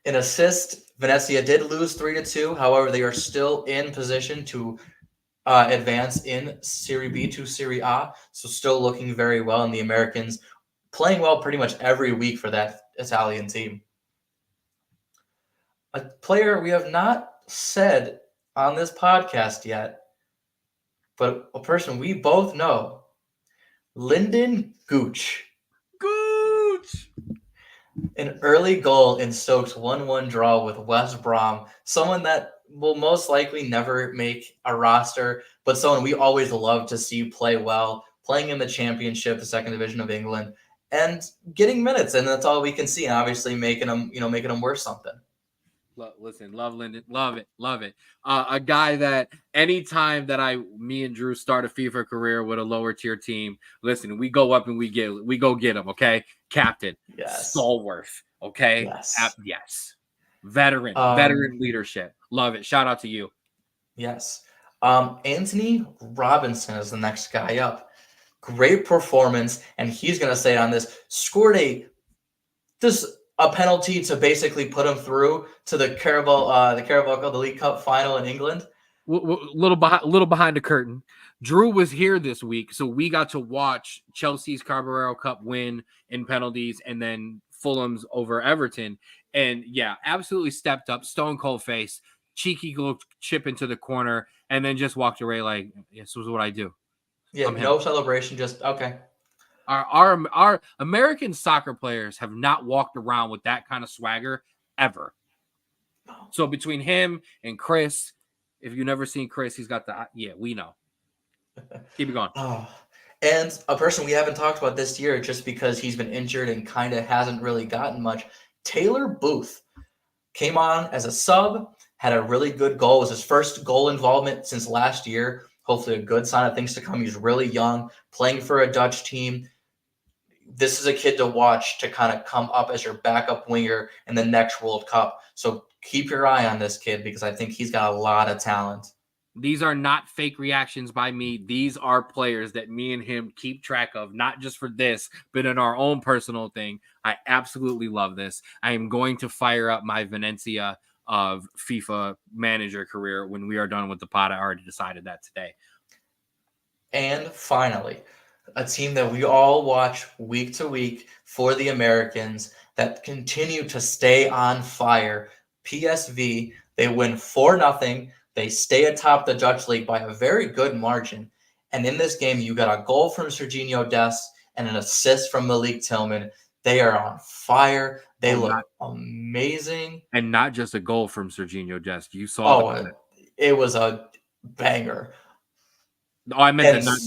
An assist. Venezia did lose 3-2. However, they are still in position to advance in Serie B to Serie A. So still looking very well. And the Americans playing well pretty much every week for that Italian team. A player we have not said on this podcast yet, but a person we both know, Lyndon Gooch. An early goal in Stoke's 1-1 draw with West Brom. Someone that will most likely never make a roster, but someone we always love to see play well, playing in the Championship, the second division of England, and getting minutes. And that's all we can see. And obviously making them worth something. Listen, love Lyndon, love it. A guy that anytime that me and Drew start a FIFA career with a lower tier team, listen, we go up and we go get him. Okay, captain, yes, stalwart. Okay, yes, veteran leadership. Love it. Shout out to you. Yes, Anthony Robinson is the next guy up. Great performance, and he's gonna say on this, scored a penalty to basically put him through to the Carabao Cup, the League Cup final in England. Little behind the curtain. Drew was here this week, so we got to watch Chelsea's Carabao Cup win in penalties, and then Fulham's over Everton. And yeah, absolutely stepped up, stone cold face, cheeky little chip into the corner, and then just walked away like, this was what I do. Yeah, no celebration, just okay. Our American soccer players have not walked around with that kind of swagger ever. So between him and Chris, if you've never seen Chris, he's got we know. Keep it going. Oh, and a person we haven't talked about this year just because he's been injured and kind of hasn't really gotten much. Taylor Booth came on as a sub, had a really good goal. It was his first goal involvement since last year. Hopefully a good sign of things to come. He's really young, playing for a Dutch team. This is a kid to watch to kind of come up as your backup winger in the next World Cup. So keep your eye on this kid because I think he's got a lot of talent. These are not fake reactions by me. These are players that me and him keep track of, not just for this, but in our own personal thing. I absolutely love this. I am going to fire up my Venencia of FIFA manager career when we are done with the pod. I already decided that today. And finally, a team that we all watch week to week for the Americans that continue to stay on fire. PSV, they win 4-0. They stay atop the Dutch league by a very good margin. And in this game, you got a goal from Serginho Dest and an assist from Malik Tillman. They are on fire. They look amazing. And not just a goal from Serginho Dest. You saw it was a banger. Oh, I meant the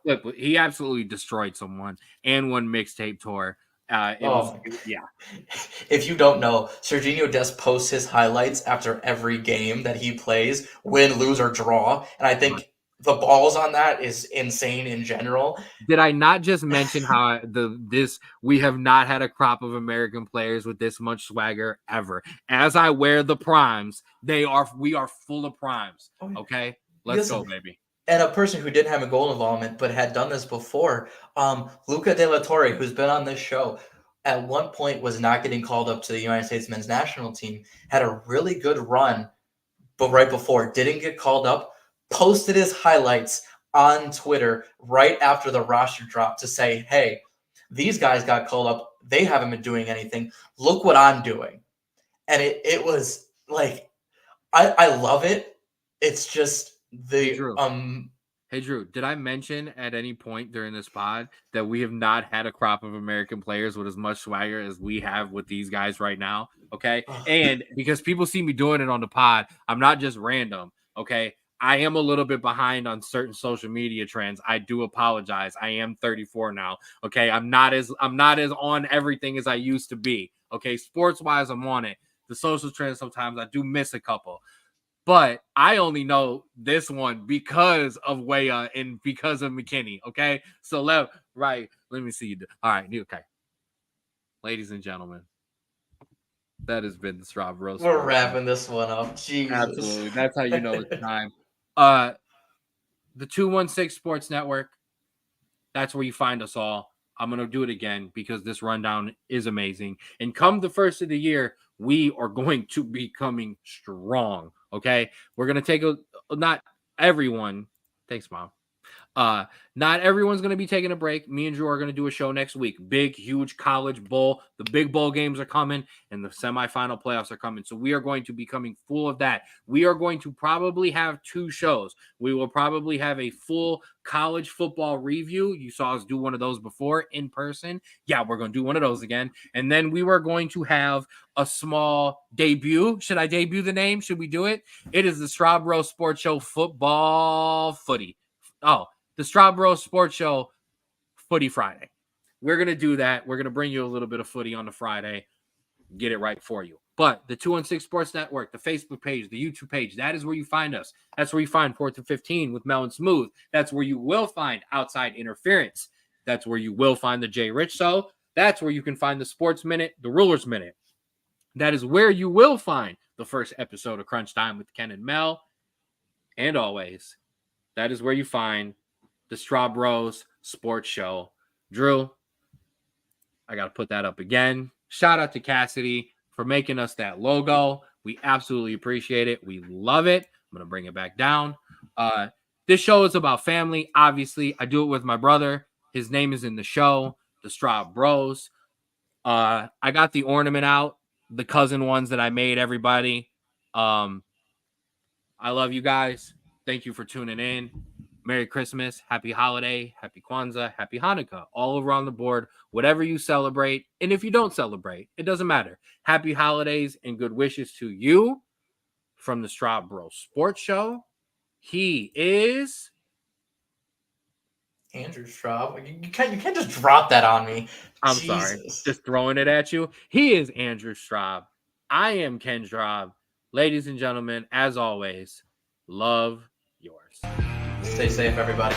clip. He absolutely destroyed someone and one mixtape tour. If you don't know, Serginho Dest posts his highlights after every game that he plays, win, lose, or draw, and I think the balls on that is insane in general. Did I not just mention how we have not had a crop of American players with this much swagger ever? As I wear the primes, we are full of primes. Okay, let's go, baby. And a person who didn't have a goal involvement but had done this before, Luca De La Torre, who's been on this show, at one point was not getting called up to the United States men's national team, had a really good run, but right before didn't get called up, posted his highlights on Twitter right after the roster drop to say, hey, these guys got called up. They haven't been doing anything. Look what I'm doing. And it was like, I love it. It's just Hey, Drew, did I mention at any point during this pod that we have not had a crop of American players with as much swagger as we have with these guys right now? Okay. And because people see me doing it on the pod, I'm not just random. Okay. I am a little bit behind on certain social media trends. I do apologize. I am 34 now. Okay. I'm not as on everything as I used to be. Okay. Sports wise, I'm on it. The social trends, sometimes I do miss a couple. But I only know this one because of Weah and because of McKinney. Okay. So let me see you. All right. Okay. Ladies and gentlemen, that has been the Straub Roast. We're wrapping this one up. Jesus. Absolutely. That's how you know it's time. The 216 Sports Network. That's where you find us all. I'm going to do it again because this rundown is amazing. And come the first of the year, we are going to be coming strong. Okay. We're going to take not everyone. Thanks, Mom. Not everyone's going to be taking a break. Me and Drew are going to do a show next week. Big, huge college bowl. The big bowl games are coming and the semifinal playoffs are coming. So we are going to be coming full of that. We are going to probably have 2 shows. We will probably have a full college football review. You saw us do one of those before in person. Yeah, we're going to do one of those again. And then we were going to have a small debut. Should I debut the name? Should we do it? It is the Straub Roast Sports Show Football Footy. The Straub Roast Sports Show Footy Friday. We're going to do that. We're going to bring you a little bit of footy on the Friday. Get it right for you. But the 216 Sports Network, the Facebook page, the YouTube page, that is where you find us. That's where you find 4th and 15 with Mel and Smooth. That's where you will find Outside Interference. That's where you will find the Jay Rich Show. That's where you can find the Sports Minute, the Rulers Minute. That is where you will find the first episode of Crunch Time with Ken and Mel. And always, that is where you find the Straub Roast Sports Show. Drew, I got to put that up again. Shout out to Cassidy for making us that logo. We absolutely appreciate it. We love it. I'm going to bring it back down. This show is about family. Obviously, I do it with my brother. His name is in the show, the Straub Bros. I got the ornament out, the cousin ones that I made everybody. I love you guys. Thank you for tuning in. Merry Christmas, Happy Holiday, Happy Kwanzaa, Happy Hanukkah, all over on the board, whatever you celebrate. And if you don't celebrate, it doesn't matter. Happy holidays and good wishes to you from the Straub Bros Sports Show. He is Andrew Straub. You can't just drop that on me. I'm Jesus. sorry, just throwing it at you. He is Andrew Straub. I am Ken Straub. Ladies and gentlemen, as always, love yours. Stay safe, everybody.